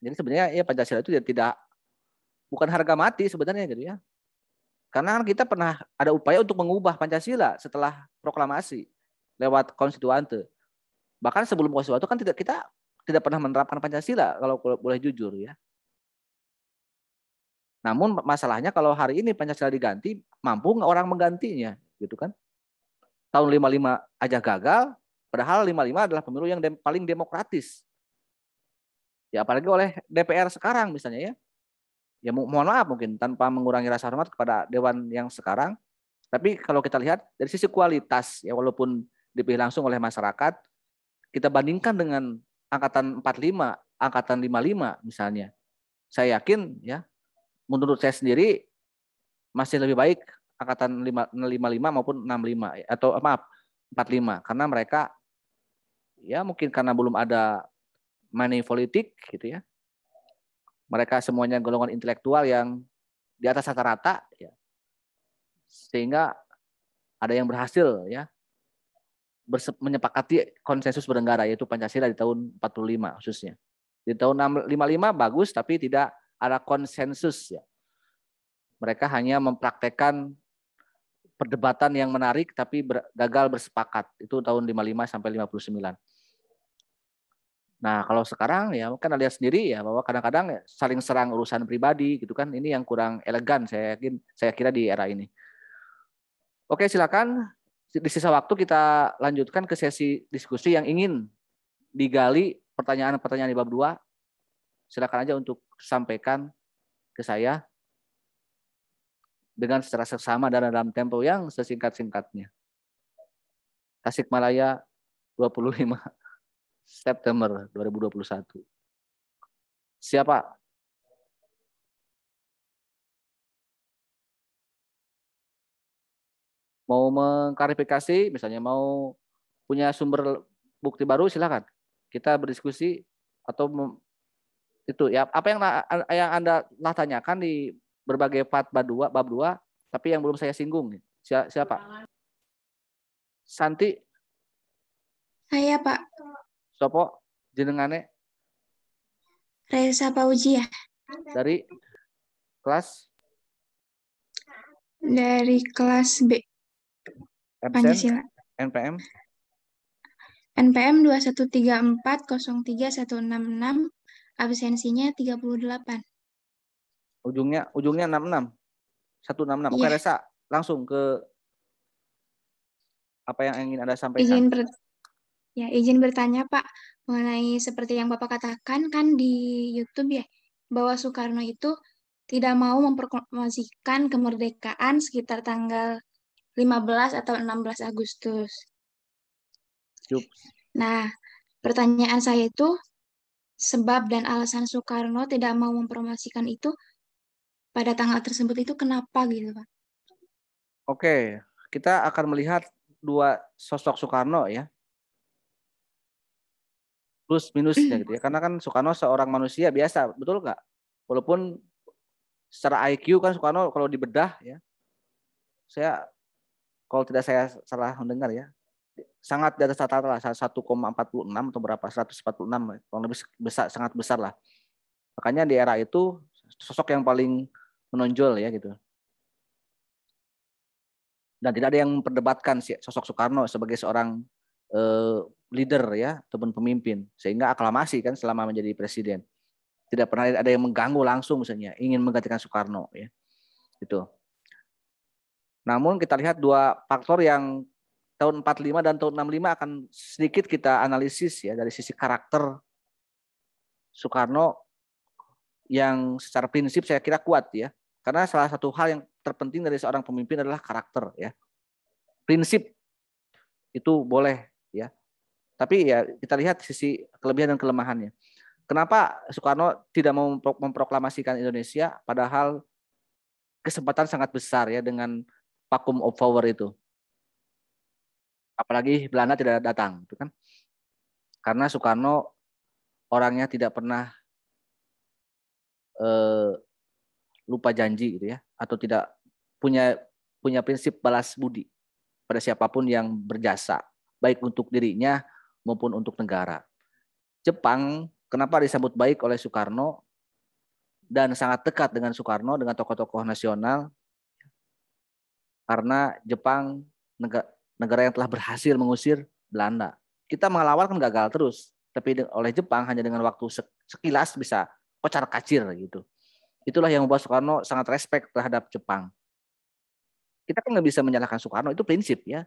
Jadi sebenarnya ya Pancasila itu tidak, bukan harga mati sebenarnya gitu ya. Karena kita pernah ada upaya untuk mengubah Pancasila setelah proklamasi lewat konstituante. Bahkan sebelum konstituante kan kita tidak pernah menerapkan Pancasila, kalau boleh jujur ya. Namun masalahnya kalau hari ini Pancasila diganti, mampu nggak orang menggantinya gitu kan? Tahun 55 aja gagal, padahal 55 adalah pemilu yang paling demokratis. Ya apalagi oleh DPR sekarang misalnya ya. Ya mohon maaf mungkin tanpa mengurangi rasa hormat kepada dewan yang sekarang, tapi kalau kita lihat dari sisi kualitas ya, walaupun dipilih langsung oleh masyarakat, kita bandingkan dengan angkatan 45, angkatan 55 misalnya. Saya yakin ya, menurut saya sendiri masih lebih baik angkatan 55 maupun 65 atau maaf 45, karena mereka ya mungkin karena belum ada money politik gitu ya. Mereka semuanya golongan intelektual yang di atas rata-rata ya. Sehingga ada yang berhasil ya menyepakati konsensus bernegara, yaitu Pancasila di tahun 45 khususnya. Di tahun 55 bagus tapi tidak ada konsensus ya. Mereka hanya mempraktekkan perdebatan yang menarik tapi gagal bersepakat. Itu tahun 55 sampai 59. Nah, kalau sekarang ya kan lihat sendiri ya bahwa kadang-kadang saling serang urusan pribadi gitu kan. Ini yang kurang elegan saya kira di era ini. Oke, silakan di sisa waktu kita lanjutkan ke sesi diskusi yang ingin digali pertanyaan-pertanyaan di bab 2. Silakan aja untuk sampaikan ke saya dengan secara seksama dan dalam tempo yang sesingkat-singkatnya. Tasikmalaya 25 September 2021. Siapa? Mau mengklarifikasi, misalnya mau punya sumber bukti baru, silakan. Kita berdiskusi atau itu ya apa yang Anda telah tanyakan di berbagai bab 2, tapi yang belum saya singgung. Siapa? Santi? Saya, Pak. Sopo? Jenengane? Reza Paujia. Dari kelas? Dari kelas B. Pancasila. NPM? NPM 2134031666, absensinya 38. Ujungnya 66. 166. Oke, Reza, langsung ke apa yang ingin Anda sampaikan. Izin bertanya, Pak, mengenai seperti yang Bapak katakan kan di YouTube ya, bahwa Soekarno itu tidak mau memproklamasikan kemerdekaan sekitar tanggal 15 atau 16 Agustus. Nah, pertanyaan saya itu, sebab dan alasan Soekarno tidak mau mempromosikan itu pada tanggal tersebut itu kenapa gitu, Pak? Oke, kita akan melihat dua sosok Soekarno ya. Plus minusnya gitu ya. Karena kan Soekarno seorang manusia biasa, betul nggak? Walaupun secara IQ kan Soekarno kalau dibedah ya, kalau tidak saya salah mendengar ya, sangat di atas rata-rata lah, 1,46 atau berapa, 146, kurang lebih besar, sangat besar lah. Makanya di era itu sosok yang paling menonjol ya gitu. Dan tidak ada yang memperdebatkan sosok Soekarno sebagai seorang leader ya ataupun pemimpin, sehingga aklamasi kan selama menjadi presiden. Tidak pernah ada yang mengganggu langsung misalnya ingin menggantikan Soekarno ya. Itu. Namun kita lihat dua faktor yang tahun 45 dan tahun 65 akan sedikit kita analisis ya dari sisi karakter Soekarno yang secara prinsip saya kira kuat ya. Karena salah satu hal yang terpenting dari seorang pemimpin adalah karakter ya. Prinsip itu boleh ya. Tapi ya kita lihat sisi kelebihan dan kelemahannya. Kenapa Soekarno tidak mau memproklamasikan Indonesia padahal kesempatan sangat besar ya dengan vacuum of power itu. Apalagi Belanda tidak datang, itu kan? Karena Soekarno orangnya tidak pernah lupa janji gitu ya, atau tidak punya prinsip balas budi pada siapapun yang berjasa, baik untuk dirinya maupun untuk negara. Jepang kenapa disambut baik oleh Soekarno dan sangat dekat dengan Soekarno, dengan tokoh-tokoh nasional? Karena Jepang negara yang telah berhasil mengusir Belanda. Kita melawan kan gagal terus, tapi oleh Jepang hanya dengan waktu sekilas bisa kocar-kacir gitu. Itulah yang membuat Soekarno sangat respect terhadap Jepang. Kita kan nggak bisa menyalahkan Soekarno, itu prinsip ya.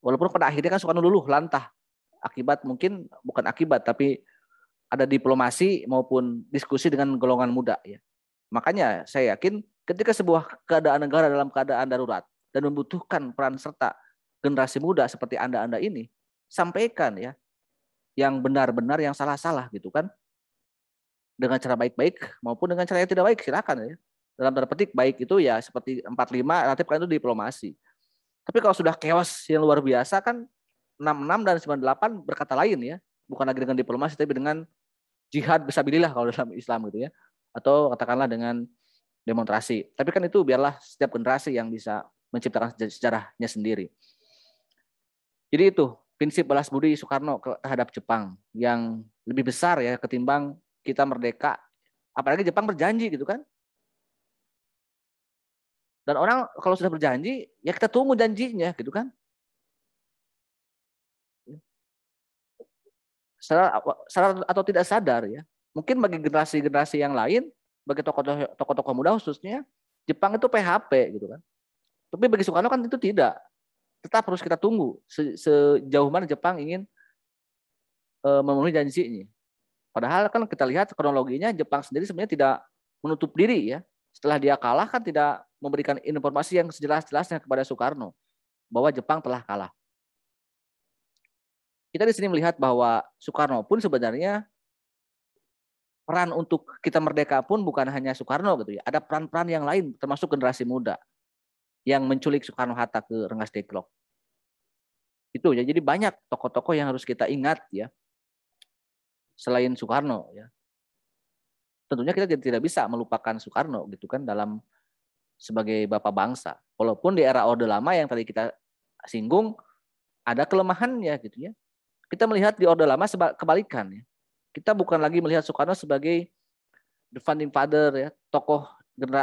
Walaupun pada akhirnya kan Soekarno luluh lantah. Akibat mungkin bukan akibat, tapi ada diplomasi maupun diskusi dengan golongan muda ya. Makanya saya yakin ketika sebuah keadaan negara dalam keadaan darurat dan membutuhkan peran serta generasi muda seperti Anda ini, sampaikan ya yang benar-benar, yang salah-salah gitu kan. Dengan cara baik-baik maupun dengan cara yang tidak baik, silakan ya. Dalam tanda petik baik itu ya seperti 45 relatif kan itu diplomasi. Tapi kalau sudah chaos yang luar biasa kan 66 dan 98 berkata lain ya. Bukan lagi dengan diplomasi tapi dengan jihad fisabilillah kalau dalam Islam gitu ya. Atau katakanlah dengan demonstrasi. Tapi kan itu biarlah setiap generasi yang bisa menciptakan sejarahnya sendiri. Jadi itu prinsip balas budi Soekarno terhadap Jepang yang lebih besar ya ketimbang kita merdeka. Apalagi Jepang berjanji gitu kan. Dan orang kalau sudah berjanji ya kita tunggu janjinya gitu kan. Sadar atau tidak sadar ya. Mungkin bagi generasi-generasi yang lain, bagi tokoh-tokoh muda khususnya, Jepang itu PHP gitu kan. Tapi bagi Soekarno kan itu tidak. Tetap harus kita tunggu sejauh mana Jepang ingin memenuhi janjinya. Padahal kan kita lihat kronologinya Jepang sendiri sebenarnya tidak menutup diri ya. Setelah dia kalah kan tidak memberikan informasi yang sejelas-jelasnya kepada Soekarno bahwa Jepang telah kalah. Kita di sini melihat bahwa Soekarno pun sebenarnya peran untuk kita merdeka pun bukan hanya Soekarno gitu ya. Ada peran-peran yang lain termasuk generasi muda yang menculik Soekarno-Hatta ke Rengas Dengklok. Itu ya. Jadi banyak tokoh-tokoh yang harus kita ingat ya. Selain Soekarno ya. Tentunya kita tidak bisa melupakan Soekarno gitu kan dalam sebagai bapak bangsa. Walaupun di era Orde Lama yang tadi kita singgung ada kelemahannya gitu ya. Kita melihat di Orde Lama kebalikan ya. Kita bukan lagi melihat Soekarno sebagai the founding father ya, tokoh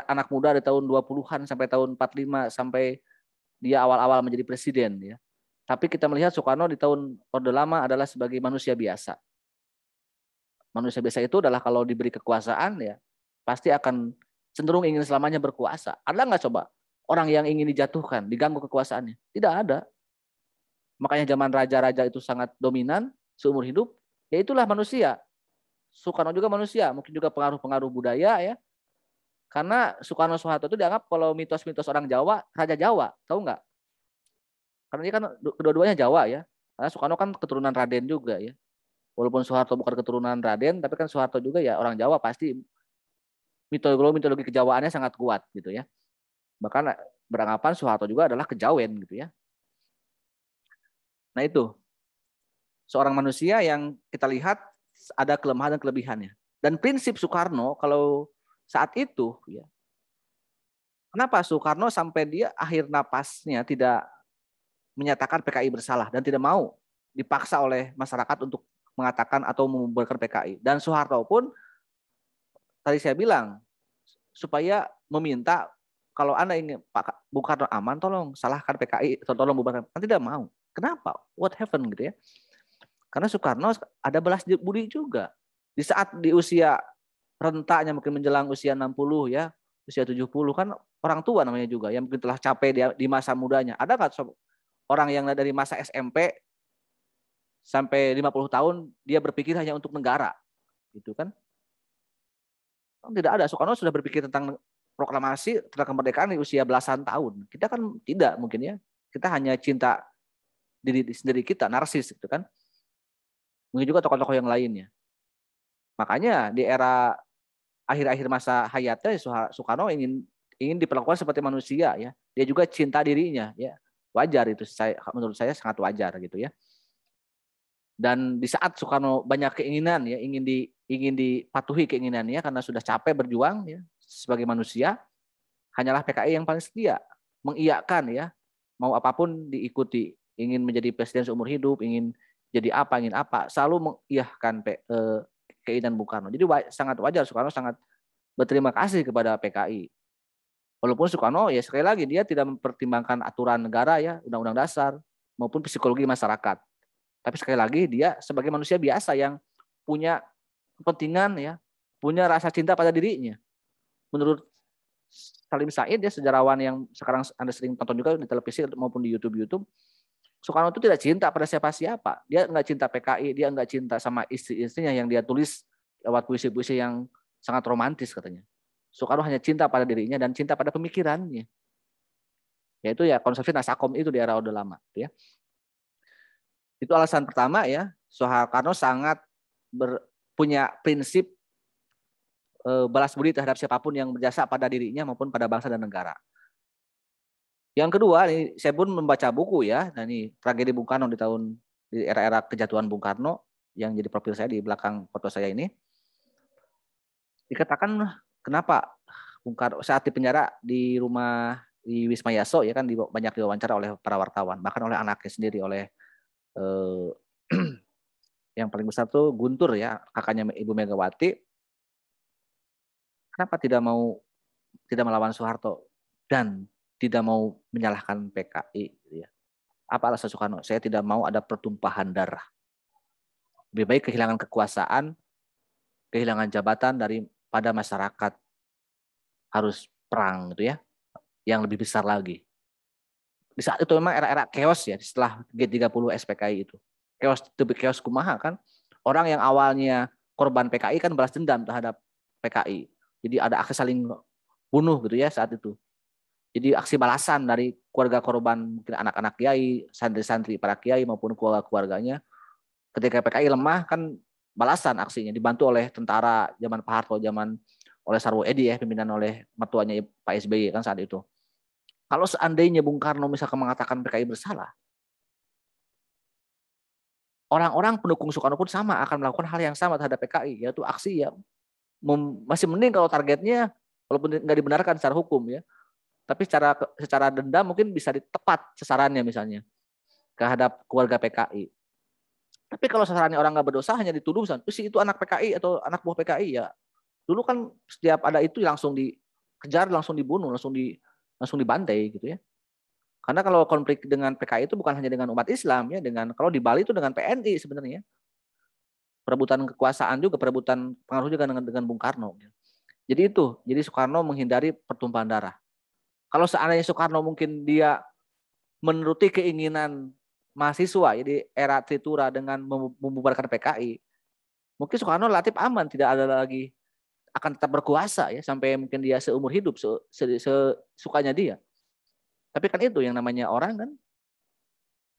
anak muda di tahun 20-an sampai tahun 45 sampai dia awal-awal menjadi presiden ya. Tapi kita melihat Soekarno di tahun Orde Lama adalah sebagai manusia biasa. Manusia biasa itu adalah kalau diberi kekuasaan ya pasti akan cenderung ingin selamanya berkuasa. Ada nggak coba orang yang ingin dijatuhkan, diganggu kekuasaannya? Tidak ada. Makanya zaman raja-raja itu sangat dominan seumur hidup. Ya itulah manusia. Soekarno juga manusia, mungkin juga pengaruh-pengaruh budaya ya. Karena Soekarno-Soeharto itu dianggap kalau mitos-mitos orang Jawa, Raja Jawa, tahu nggak? Karena dia kan kedua-duanya Jawa ya. Karena Soekarno kan keturunan Raden juga ya. Walaupun Soeharto bukan keturunan Raden, tapi kan Soeharto juga ya orang Jawa pasti mitologi kejawaannya sangat kuat gitu ya. Bahkan beranggapan Soeharto juga adalah kejawen gitu ya. Nah itu seorang manusia yang kita lihat ada kelemahan dan kelebihannya. Dan prinsip Soekarno kalau saat itu ya, kenapa Soekarno sampai dia akhir napasnya tidak menyatakan PKI bersalah dan tidak mau dipaksa oleh masyarakat untuk mengatakan atau membubarkan PKI. Dan Soeharto pun tadi saya bilang supaya meminta kalau Anda ingin Pak Bung Karno aman, tolong salahkan PKI, atau tolong bubarkan. Kan tidak mau. Kenapa? What happened gitu ya? Karena Soekarno ada belas budi juga. Di saat di usia rentaknya mungkin menjelang usia 60 ya, usia 70 kan orang tua namanya juga yang mungkin telah capek di masa mudanya. Ada nggak orang yang dari masa SMP sampai 50 tahun dia berpikir hanya untuk negara? Gitu kan? Tidak ada. Soekarno sudah berpikir tentang proklamasi tentang kemerdekaan di usia belasan tahun. Kita kan tidak mungkin ya. Kita hanya cinta diri sendiri kita, narsis gitu kan. Mungkin juga tokoh-tokoh yang lainnya. Makanya di era akhir-akhir masa hayatnya Soekarno ingin diperlakukan seperti manusia ya. Dia juga cinta dirinya ya. Wajar itu, menurut saya sangat wajar gitu ya. Dan di saat Soekarno banyak keinginan ya, ingin dipatuhi keinginannya karena sudah capek berjuang ya sebagai manusia, hanyalah PKI yang paling setia, mengiyakan ya, mau apapun diikuti, ingin menjadi presiden seumur hidup, ingin jadi apa, selalu mengiyakan keinginan Bung Karno. Jadi sangat wajar Soekarno sangat berterima kasih kepada PKI. Walaupun Soekarno ya sekali lagi dia tidak mempertimbangkan aturan negara ya, undang-undang dasar maupun psikologi masyarakat. Tapi sekali lagi dia sebagai manusia biasa yang punya kepentingan ya, punya rasa cinta pada dirinya. Menurut Salim Said ya, sejarawan yang sekarang Anda sering tonton juga di televisi maupun di YouTube, Soekarno itu tidak cinta pada siapa-siapa. Dia nggak cinta PKI, dia nggak cinta sama istri-istrinya yang dia tulis lewat puisi-puisi yang sangat romantis katanya. Soekarno hanya cinta pada dirinya dan cinta pada pemikirannya. Yaitu ya konsepsi Nasakom itu di era Orde Lama. Ya. Itu alasan pertama ya, Soekarno sangat punya prinsip balas budi terhadap siapapun yang berjasa pada dirinya maupun pada bangsa dan negara. Yang kedua, ini saya pun membaca buku ya, nah ini tragedi Bung Karno di era-era kejatuhan Bung Karno yang jadi profil saya di belakang foto saya ini. Dikatakan kenapa Bung Karno saat di penjara di rumah di Wisma Yaso ya kan banyak diwawancara oleh para wartawan, bahkan oleh anaknya sendiri, oleh yang paling besar tuh Guntur ya, kakaknya Ibu Megawati. Kenapa tidak melawan Soeharto dan tidak mau menyalahkan PKI? Ya. Apa alasan Soekarno? Saya tidak mau ada pertumpahan darah. Lebih baik kehilangan kekuasaan, kehilangan jabatan daripada masyarakat harus perang gitu ya, yang lebih besar lagi. Di saat itu memang era-era chaos ya, setelah G30 SPKI itu. Chaos kumaha kan? Orang yang awalnya korban PKI kan balas dendam terhadap PKI. Jadi ada aksi saling bunuh gitu ya saat itu. Jadi aksi balasan dari keluarga korban, mungkin anak-anak kiai, santri-santri para kiai maupun keluarganya. Ketika PKI lemah kan balasan aksinya, dibantu oleh tentara zaman Pak Harto, oleh Sarwo Edi ya, pimpinan oleh mertuanya Pak SBY kan saat itu. Kalau seandainya Bung Karno misalkan mengatakan PKI bersalah, orang-orang pendukung Soekarno pun sama akan melakukan hal yang sama terhadap PKI, yaitu aksi ya. Masih mending kalau targetnya walaupun nggak dibenarkan secara hukum ya, tapi secara dendam mungkin bisa ditepat sasarannya misalnya terhadap keluarga PKI. Tapi kalau sasarannya orang nggak berdosa hanya dituduh misalnya, itu anak PKI atau anak buah PKI ya. Dulu kan setiap ada itu langsung dikejar, langsung dibunuh, langsung dibantai gitu ya. Karena kalau konflik dengan PKI itu bukan hanya dengan umat Islam ya, kalau di Bali itu dengan PNI sebenarnya. Perebutan kekuasaan juga, perebutan pengaruh juga dengan Bung Karno. Jadi Soekarno menghindari pertumpahan darah. Kalau seandainya Soekarno mungkin dia menuruti keinginan mahasiswa ya, di era Tritura dengan membubarkan PKI, mungkin Soekarno relatif aman, tidak ada lagi, akan tetap berkuasa ya sampai mungkin dia seumur hidup sesukanya dia. Tapi kan itu yang namanya orang kan.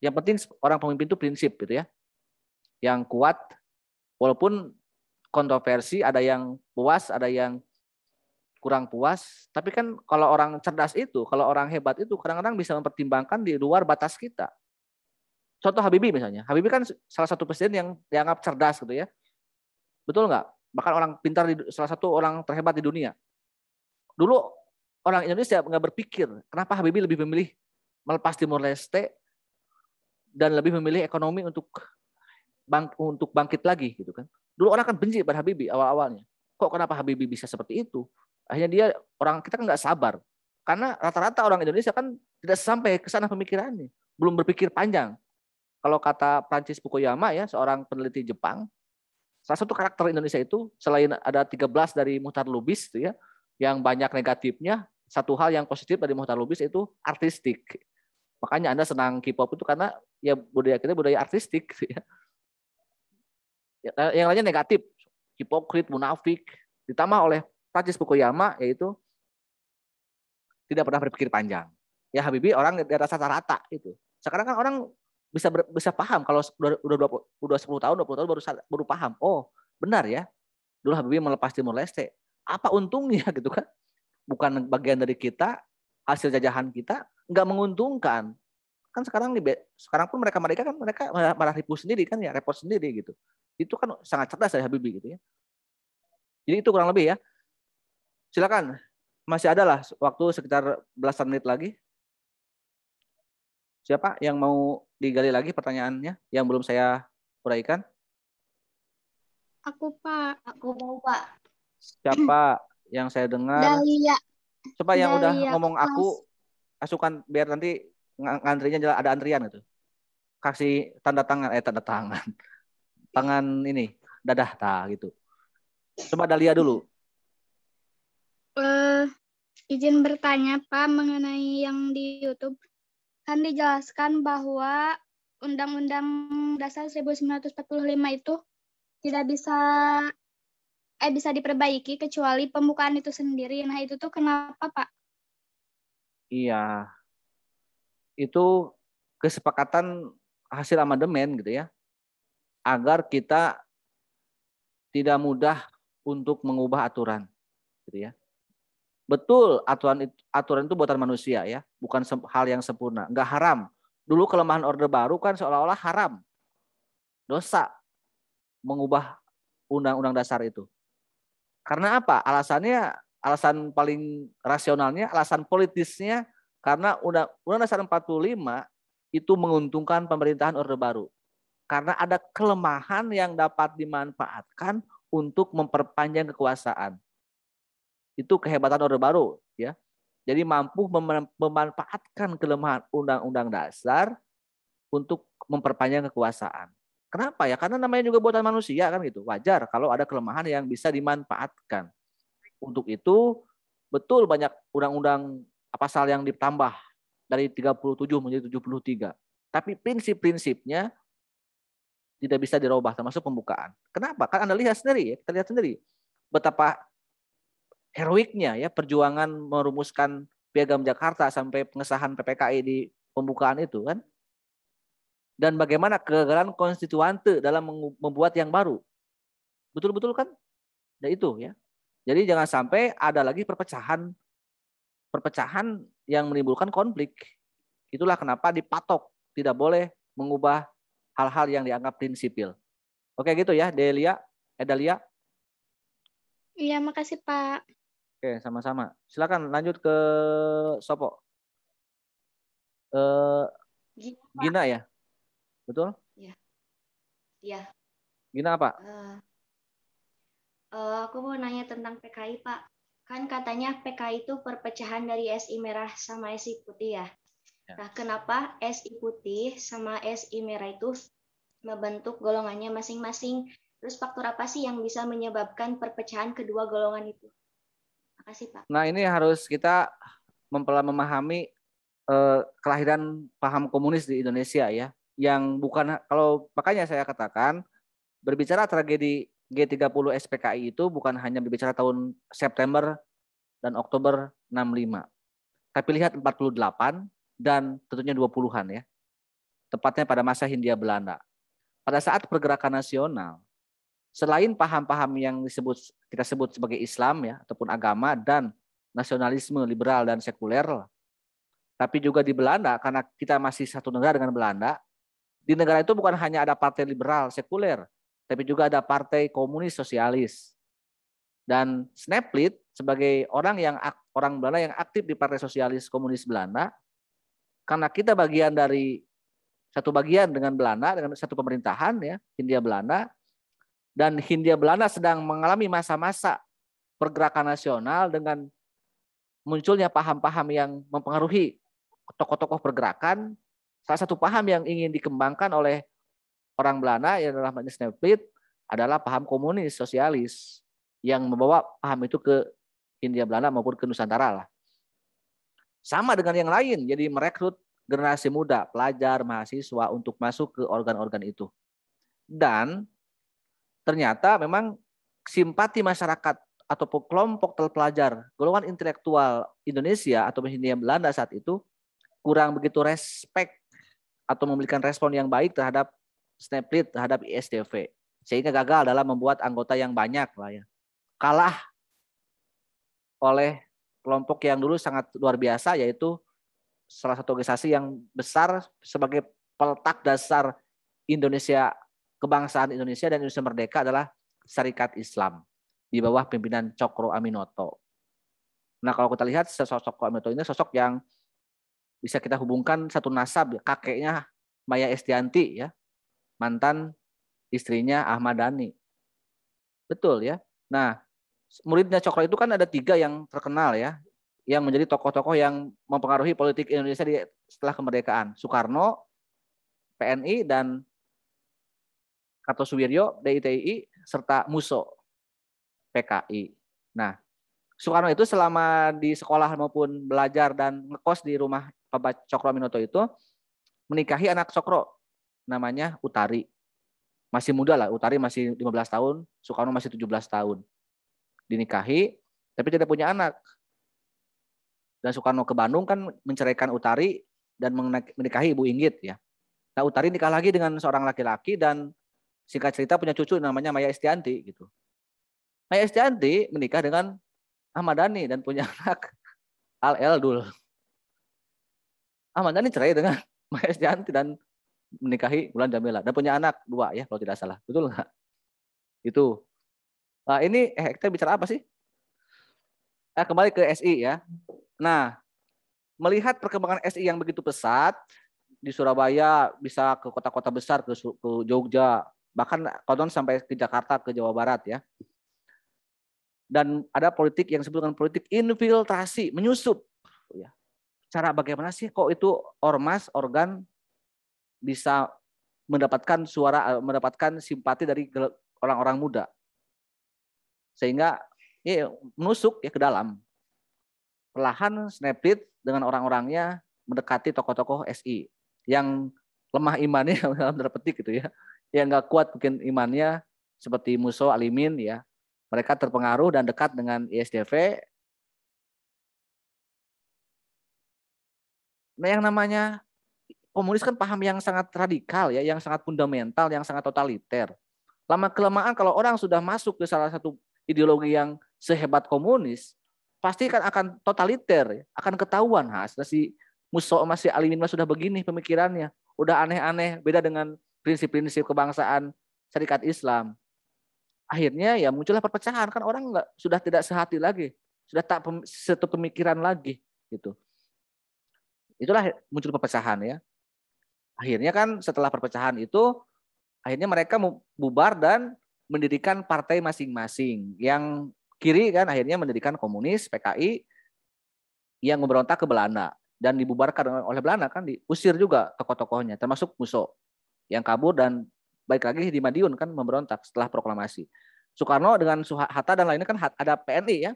Yang penting orang pemimpin itu prinsip gitu ya. Yang kuat walaupun kontroversi, ada yang puas, ada yang kurang puas. Tapi kan kalau orang cerdas itu, kalau orang hebat itu kadang-kadang bisa mempertimbangkan di luar batas kita. Contoh Habibie misalnya. Habibie kan salah satu presiden yang dianggap cerdas gitu ya. Betul nggak? Bahkan orang pintar, salah satu orang terhebat di dunia. Dulu orang Indonesia nggak berpikir kenapa Habibie lebih memilih melepas Timor Leste dan lebih memilih ekonomi untuk bangkit lagi gitu kan. Dulu orang kan benci pada Habibie awal-awalnya. Kok kenapa Habibie bisa seperti itu? Akhirnya orang kita kan nggak sabar. Karena rata-rata orang Indonesia kan tidak sampai ke sana pemikirannya, belum berpikir panjang. Kalau kata Francis Fukuyama ya, seorang peneliti Jepang, salah satu karakter Indonesia itu selain ada 13 dari Muchtar Lubis itu ya, yang banyak negatifnya, satu hal yang positif dari Muchtar Lubis itu artistik. Makanya Anda senang K-pop itu karena ya budaya kita budaya artistik gitu ya. Yang lainnya negatif, hipokrit, munafik, ditambah oleh Francis Fukuyama yaitu tidak pernah berpikir panjang. Ya Habibie orang di atas rata-rata itu. Sekarang kan orang bisa paham kalau udah 10 tahun, 20 tahun baru paham. Oh, benar ya. Dulu Habibie melepas Timor Leste. Apa untungnya gitu kan? Bukan bagian dari kita, hasil jajahan kita nggak menguntungkan. Kan sekarang pun mereka kan mereka malah ribu sendiri kan ya, repot sendiri gitu. Itu kan sangat cerdas dari Habibie gitu ya. Jadi itu kurang lebih ya. Silakan. Masih ada lah waktu sekitar belasan menit lagi. Siapa yang mau digali lagi pertanyaannya yang belum saya uraikan? Aku, Pak. Aku mau, Pak. Siapa yang saya dengar? Dahlia. Coba yang udah Dahlia ngomong kelas. aku, asukan biar nanti ngantrinya ada antrian gitu. Kasih tanda tangan, tangan ini, dadah gitu. Coba Dahlia dulu. Izin bertanya, Pak, mengenai yang di YouTube. Kan dijelaskan bahwa Undang-Undang Dasar 1945 itu tidak bisa diperbaiki kecuali pembukaan itu sendiri. Nah, itu tuh kenapa, Pak? Iya. Itu kesepakatan hasil amandemen gitu ya. Agar kita tidak mudah untuk mengubah aturan gitu ya. Betul, aturan itu buatan manusia ya, bukan hal yang sempurna, nggak haram. Dulu kelemahan Orde Baru kan seolah-olah haram, dosa mengubah undang-undang dasar itu. Karena apa? Alasan paling rasionalnya, alasan politisnya, karena undang-undang dasar 45 itu menguntungkan pemerintahan Orde Baru. Karena ada kelemahan yang dapat dimanfaatkan untuk memperpanjang kekuasaan. Itu kehebatan Orde Baru ya. Jadi mampu memanfaatkan kelemahan undang-undang dasar untuk memperpanjang kekuasaan. Kenapa ya? Karena namanya juga buatan manusia kan gitu. Wajar kalau ada kelemahan yang bisa dimanfaatkan. Untuk itu betul banyak undang-undang pasal yang ditambah dari 37 menjadi 73. Tapi prinsip-prinsipnya tidak bisa dirubah termasuk pembukaan. Kenapa? Kan Anda lihat sendiri ya, kita lihat sendiri betapa heroiknya ya perjuangan merumuskan Piagam Jakarta sampai pengesahan PPKI di pembukaan itu kan. Dan bagaimana kegagalan konstituante dalam membuat yang baru. Betul-betul kan? Dan itu ya. Jadi jangan sampai ada lagi perpecahan yang menimbulkan konflik. Itulah kenapa dipatok tidak boleh mengubah hal-hal yang dianggap prinsipil. Oke gitu ya, Dahlia. Iya, makasih, Pak. Oke, sama-sama. Silakan lanjut ke Sopo. Gina ya? Betul? Iya. Gina apa? Aku mau nanya tentang PKI, Pak. Kan katanya PKI itu perpecahan dari SI merah sama SI putih ya. Nah, kenapa SI putih sama SI merah itu membentuk golongannya masing-masing? Terus faktor apa sih yang bisa menyebabkan perpecahan kedua golongan itu? Makasih, Pak. Nah, ini harus kita memahami kelahiran paham komunis di Indonesia ya. Yang bukan, kalau makanya saya katakan berbicara tragedi G30 SPKI itu bukan hanya berbicara tahun September dan Oktober 65. Tapi lihat 48 dan tentunya 20-an ya. Tepatnya pada masa Hindia Belanda. Pada saat pergerakan nasional, selain paham-paham yang kita sebut sebagai Islam ya ataupun agama dan nasionalisme liberal dan sekuler, tapi juga di Belanda karena kita masih satu negara dengan Belanda, di negara itu bukan hanya ada partai liberal sekuler, tapi juga ada partai komunis sosialis. Dan Snaplit sebagai orang Belanda yang aktif di partai sosialis komunis Belanda, karena kita satu bagian dengan Belanda dengan satu pemerintahan ya Hindia Belanda. Dan Hindia Belanda sedang mengalami masa-masa pergerakan nasional dengan munculnya paham-paham yang mempengaruhi tokoh-tokoh pergerakan. Salah satu paham yang ingin dikembangkan oleh orang Belanda yang adalah Snelfleit adalah paham komunis, sosialis, yang membawa paham itu ke Hindia Belanda maupun ke Nusantara lah. Sama dengan yang lain, jadi merekrut generasi muda, pelajar, mahasiswa untuk masuk ke organ-organ itu. Dan ternyata memang simpati masyarakat atau kelompok terpelajar, golongan intelektual Indonesia atau Hindia Belanda saat itu kurang begitu respect atau memberikan respon yang baik terhadap Snelfleit, terhadap ISDV. Sehingga gagal dalam membuat anggota yang banyak lah ya. Kalah oleh kelompok yang dulu sangat luar biasa, yaitu salah satu organisasi yang besar sebagai peletak dasar Indonesia, kebangsaan Indonesia dan Indonesia merdeka adalah Syarikat Islam di bawah pimpinan Cokro Aminoto. Nah, kalau kita lihat sosok Cokro Aminoto ini sosok yang bisa kita hubungkan satu nasab, kakeknya Maya Estianty ya, mantan istrinya Ahmad Dhani. Betul ya. Nah, muridnya Cokro itu kan ada 3 yang terkenal ya, yang menjadi tokoh-tokoh yang mempengaruhi politik Indonesia setelah kemerdekaan. Soekarno, PNI, dan Kartosuwiryo, DITI, serta Musso, PKI. Nah, Soekarno itu selama di sekolah maupun belajar dan ngekos di rumah Bapak Cokro Aminoto itu menikahi anak Cokro, namanya Utari. Masih muda lah, Utari masih 15 tahun, Soekarno masih 17 tahun. Dinikahi, tapi tidak punya anak. Dan Soekarno ke Bandung kan menceraikan Utari dan menikahi Ibu Inggit ya. Nah, Utari nikah lagi dengan seorang laki-laki dan singkat cerita punya cucu namanya Maya Estianty gitu. Maya Estianty menikah dengan Ahmad Dhani dan punya anak Al Eldul. Ahmad Dhani cerai dengan Maya Estianty dan menikahi Mulan Jamila dan punya anak 2 ya kalau tidak salah. Betul nggak? Itu. Nah, ini kita bicara apa sih? Kembali ke SI ya. Nah, melihat perkembangan SI yang begitu pesat di Surabaya, bisa ke kota-kota besar, ke Jogja, bahkan konon sampai ke Jakarta, ke Jawa Barat ya. Dan ada politik yang disebut dengan politik infiltrasi, menyusup. Ya. Cara bagaimana sih kok itu ormas, organ bisa mendapatkan suara, mendapatkan simpati dari orang-orang muda. Sehingga ya, menusuk ya ke dalam. Perlahan Snelfleit dengan orang-orangnya mendekati tokoh-tokoh SI yang lemah imannya dalam tanda petik gitu ya, yang nggak kuat mungkin imannya seperti Musso, Alimin ya, mereka terpengaruh dan dekat dengan ISDV. Nah, yang namanya komunis kan paham yang sangat radikal ya, yang sangat fundamental, yang sangat totaliter. Lama-kelamaan kalau orang sudah masuk ke salah satu ideologi yang sehebat komunis, pasti kan akan totaliter, akan ketahuan. Si Musso masih Alimin sudah begini pemikirannya, udah aneh-aneh, beda dengan prinsip-prinsip kebangsaan Syarikat Islam. Akhirnya ya muncullah perpecahan, kan orang sudah tidak sehati lagi, sudah tak satu pemikiran lagi gitu. Itulah muncul perpecahan ya. Akhirnya kan setelah perpecahan itu, akhirnya mereka bubar dan mendirikan partai masing-masing. Yang kiri kan akhirnya mendirikan komunis, PKI, yang memberontak ke Belanda. Dan dibubarkan oleh Belanda kan, diusir juga tokoh-tokohnya, termasuk Musso yang kabur dan balik lagi di Madiun kan memberontak setelah proklamasi. Soekarno dengan Hatta dan lainnya kan ada PNI ya.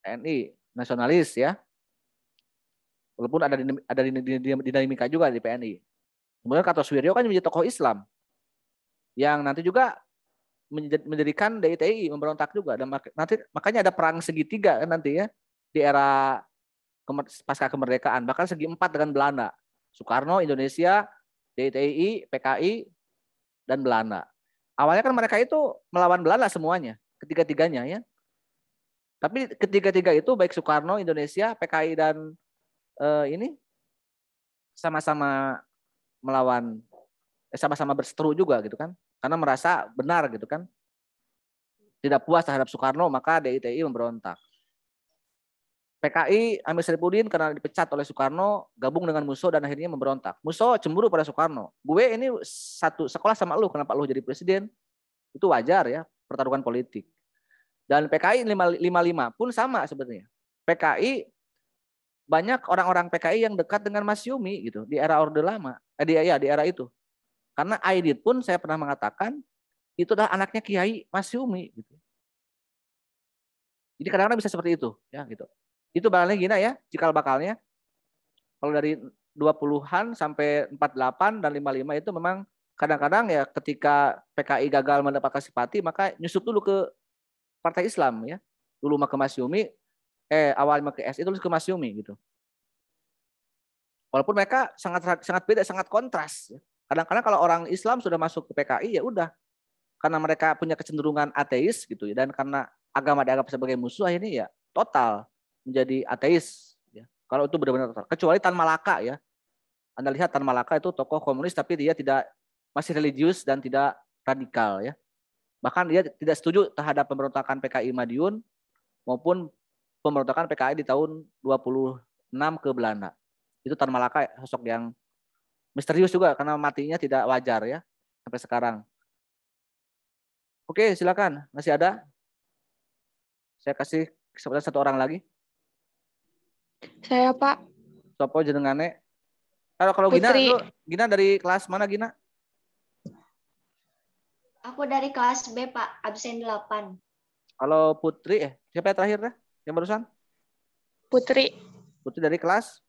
PNI, nasionalis ya. Walaupun ada dinamika juga di PNI. Kemudian Kartosuwiryo kan menjadi tokoh Islam yang nanti juga mendirikan DITI, memberontak juga. Dan nanti makanya ada perang segitiga kan nanti ya di era pasca kemerdekaan, bahkan segi 4 dengan Belanda. Soekarno, Indonesia, DITI, PKI, dan Belanda. Awalnya kan mereka itu melawan Belanda semuanya, ketiga-tiganya ya. Tapi ketiga-tiga itu baik Soekarno, Indonesia, PKI, dan ini sama-sama melawan, sama-sama berseteru juga gitu kan, karena merasa benar gitu kan, tidak puas terhadap Soekarno, maka DITI memberontak. PKI Amir Syarifuddin karena dipecat oleh Soekarno gabung dengan Musso dan akhirnya memberontak. Musso cemburu pada Soekarno. Gue ini satu sekolah sama lu, kenapa lu jadi presiden? Itu wajar ya, pertarungan politik. Dan PKI 55 pun sama sebenarnya. PKI banyak orang-orang PKI yang dekat dengan Masyumi gitu di era Orde Lama. Di era itu. Karena Aidit pun saya pernah mengatakan itu adalah anaknya Kiai Masyumi gitu. Jadi kadang-kadang bisa seperti itu ya gitu. Itu bakalnya gini ya, cikal bakalnya. Kalau dari 20-an sampai 48 dan 55 itu memang kadang-kadang ya ketika PKI gagal mendapatkan simpati maka nyusup dulu ke Partai Islam ya. Dulu mah ke Masyumi, awalnya ke SI terus ke Masyumi gitu. Walaupun mereka sangat beda, sangat kontras. Kadang-kadang kalau orang Islam sudah masuk ke PKI ya udah, karena mereka punya kecenderungan ateis gitu ya, dan karena agama dianggap sebagai musuh akhirnya ya total menjadi ateis. Ya. Kalau itu benar-benar total. Kecuali Tan Malaka ya. Anda lihat Tan Malaka itu tokoh komunis tapi dia masih religius dan tidak radikal ya. Bahkan dia tidak setuju terhadap pemberontakan PKI Madiun maupun pemberontakan PKI di tahun 26 ke Belanda. Itu Tan Malaka sosok yang misterius juga karena matinya tidak wajar ya sampai sekarang. Oke, silakan. Masih ada? Saya kasih kesempatan satu orang lagi. Saya, Pak. Sopo jenengane? Kalau Gina dari kelas mana Gina? Aku dari kelas B, Pak, absen 8. Kalau Putri, siapa yang terakhir dah? Yang barusan? Putri. Putri dari kelas?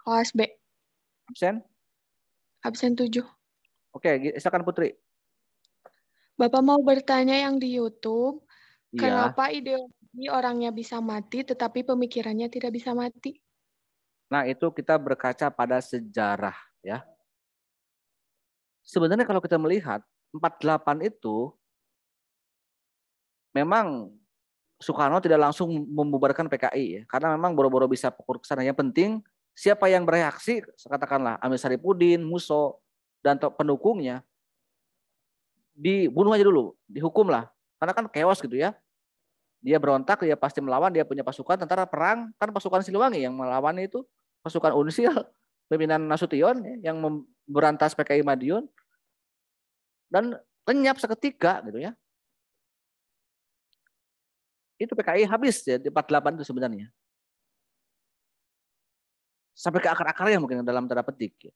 Kelas B. Absen? Absen 7. Oke, silakan Putri. Bapak mau bertanya yang di YouTube, Iya. Kenapa ideologi orangnya bisa mati, tetapi pemikirannya tidak bisa mati? Nah, itu kita berkaca pada sejarah ya. Sebenarnya kalau kita melihat 48 itu memang Soekarno tidak langsung membubarkan PKI ya, karena memang boro-boro bisa pukul ke sana. Yang penting siapa yang bereaksi, katakanlah Amir Saripudin, Musso, dan pendukungnya dibunuh aja dulu, dihukumlah. Karena kan chaos gitu ya. Dia berontak, dia pasti melawan, dia punya pasukan, tentara perang, kan pasukan Siliwangi yang melawan itu, pasukan Unsil, pimpinan Nasution yang memberantas PKI Madiun, dan lenyap seketika gitu ya. Itu PKI habis ya di 48 itu sebenarnya. Sampai ke akar-akarnya mungkin dalam tanda petik. Ya.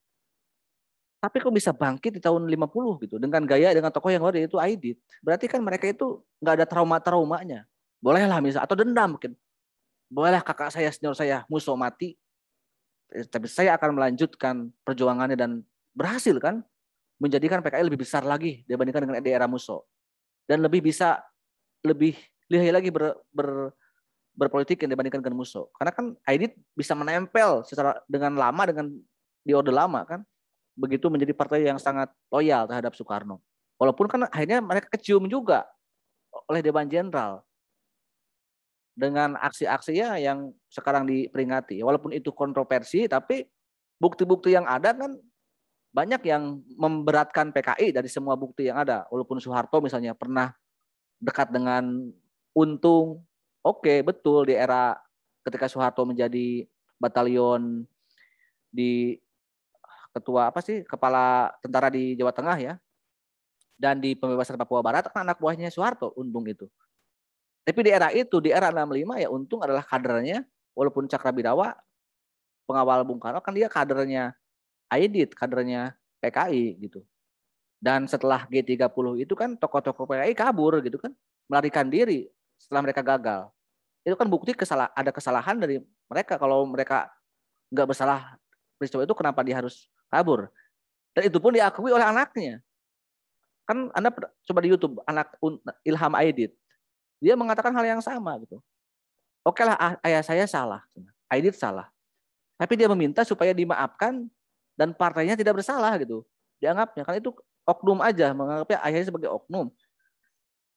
Tapi kok bisa bangkit di tahun 50 gitu, dengan gaya, dengan tokoh yang baru yaitu Aidit. Berarti kan mereka itu nggak ada trauma-traumanya. Bolehlah misal, atau dendam mungkin. Bolehlah kakak saya, senior saya, Musso mati. Tapi saya akan melanjutkan perjuangannya dan berhasil kan. Menjadikan PKI lebih besar lagi dibandingkan dengan era Musso. Dan lebih bisa, lebih lihai lagi berpolitik yang dibandingkan dengan Musso. Karena kan Aidit bisa menempel secara dengan lama, dengan di Orde Lama kan. Begitu menjadi partai yang sangat loyal terhadap Soekarno. Walaupun kan akhirnya mereka kecium juga oleh Dewan Jenderal. Dengan aksi-aksinya yang sekarang diperingati. Walaupun itu kontroversi, tapi bukti-bukti yang ada kan banyak yang memberatkan PKI dari semua bukti yang ada. Walaupun Soeharto misalnya pernah dekat dengan Untung. Oke, betul di era ketika Soeharto menjadi batalion di kepala tentara di Jawa Tengah ya. Dan di pembebasan Papua Barat kan anak buahnya Soeharto, Untung itu. Tapi di era itu, di era 65 ya Untung adalah kadernya, walaupun Cakrabidawa pengawal Bung Karno kan dia kadernya Aidit, kadernya PKI gitu. Dan setelah G30 itu kan tokoh-tokoh PKI kabur gitu kan, melarikan diri setelah mereka gagal. Itu kan bukti ada kesalahan dari mereka. Kalau mereka nggak bersalah peristiwa itu, kenapa dia harus kabur? Dan itu pun diakui oleh anaknya. Kan Anda coba di YouTube anak Ilham Aidit. Dia mengatakan hal yang sama gitu. Oke lah, ayah saya salah, Aidit salah. Tapi dia meminta supaya dimaafkan dan partainya tidak bersalah gitu. Dianggapnya kan itu oknum aja, menganggapnya ayahnya sebagai oknum.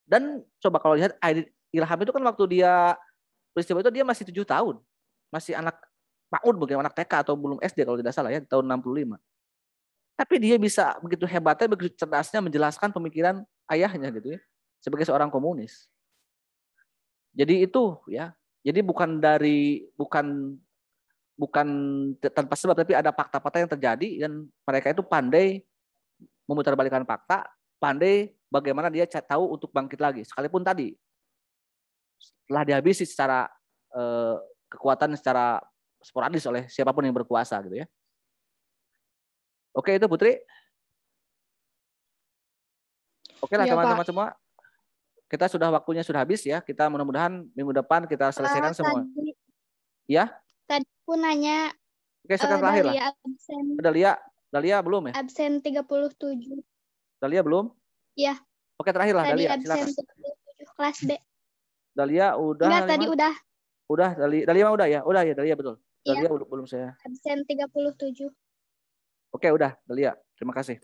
Dan coba kalau lihat Aidit Ilham itu kan waktu dia peristiwa itu dia masih 7 tahun. Masih anak PAUD mungkin, anak TK atau belum SD kalau tidak salah ya, di tahun 65. Tapi dia bisa begitu hebatnya, begitu cerdasnya menjelaskan pemikiran ayahnya gitu ya, sebagai seorang komunis. Jadi itu ya. Jadi bukan tanpa sebab, tapi ada fakta-fakta yang terjadi dan mereka itu pandai memutarbalikkan fakta, pandai bagaimana dia tahu untuk bangkit lagi. Sekalipun tadi telah dihabisi secara kekuatan secara sporadis oleh siapapun yang berkuasa gitu ya. Oke, itu Putri. Oke lah Iya, teman-teman semua. Kita waktunya sudah habis ya. Kita mudah-mudahan minggu depan kita selesaikan semua. Ya? Tadi aku nanya Oke, sekarang terakhir lah. absen. Dalia belum ya? Absen 37. Dalia belum? Iya. Oke, terakhir lah Tadi Dalia, absen silakan. 37 kelas B. Dalia udah. Enggak, tadi udah. Udah, Dalia mah udah ya? Udah ya, Dalia betul. Dalia belum saya. Absen 37. Oke, udah, Dalia. Terima kasih.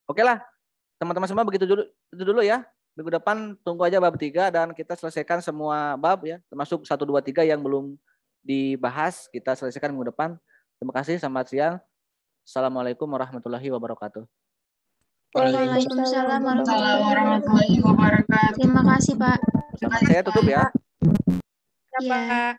Oke lah, teman-teman semua begitu dulu ya. Minggu depan tunggu aja bab 3 dan kita selesaikan semua bab ya, termasuk 1, 2, 3 yang belum dibahas, kita selesaikan minggu depan. Terima kasih, selamat siang. Assalamualaikum warahmatullahi wabarakatuh. Waalaikumsalam warahmatullahi wabarakatuh. Terima kasih, Pak. Saya tutup ya. Ya.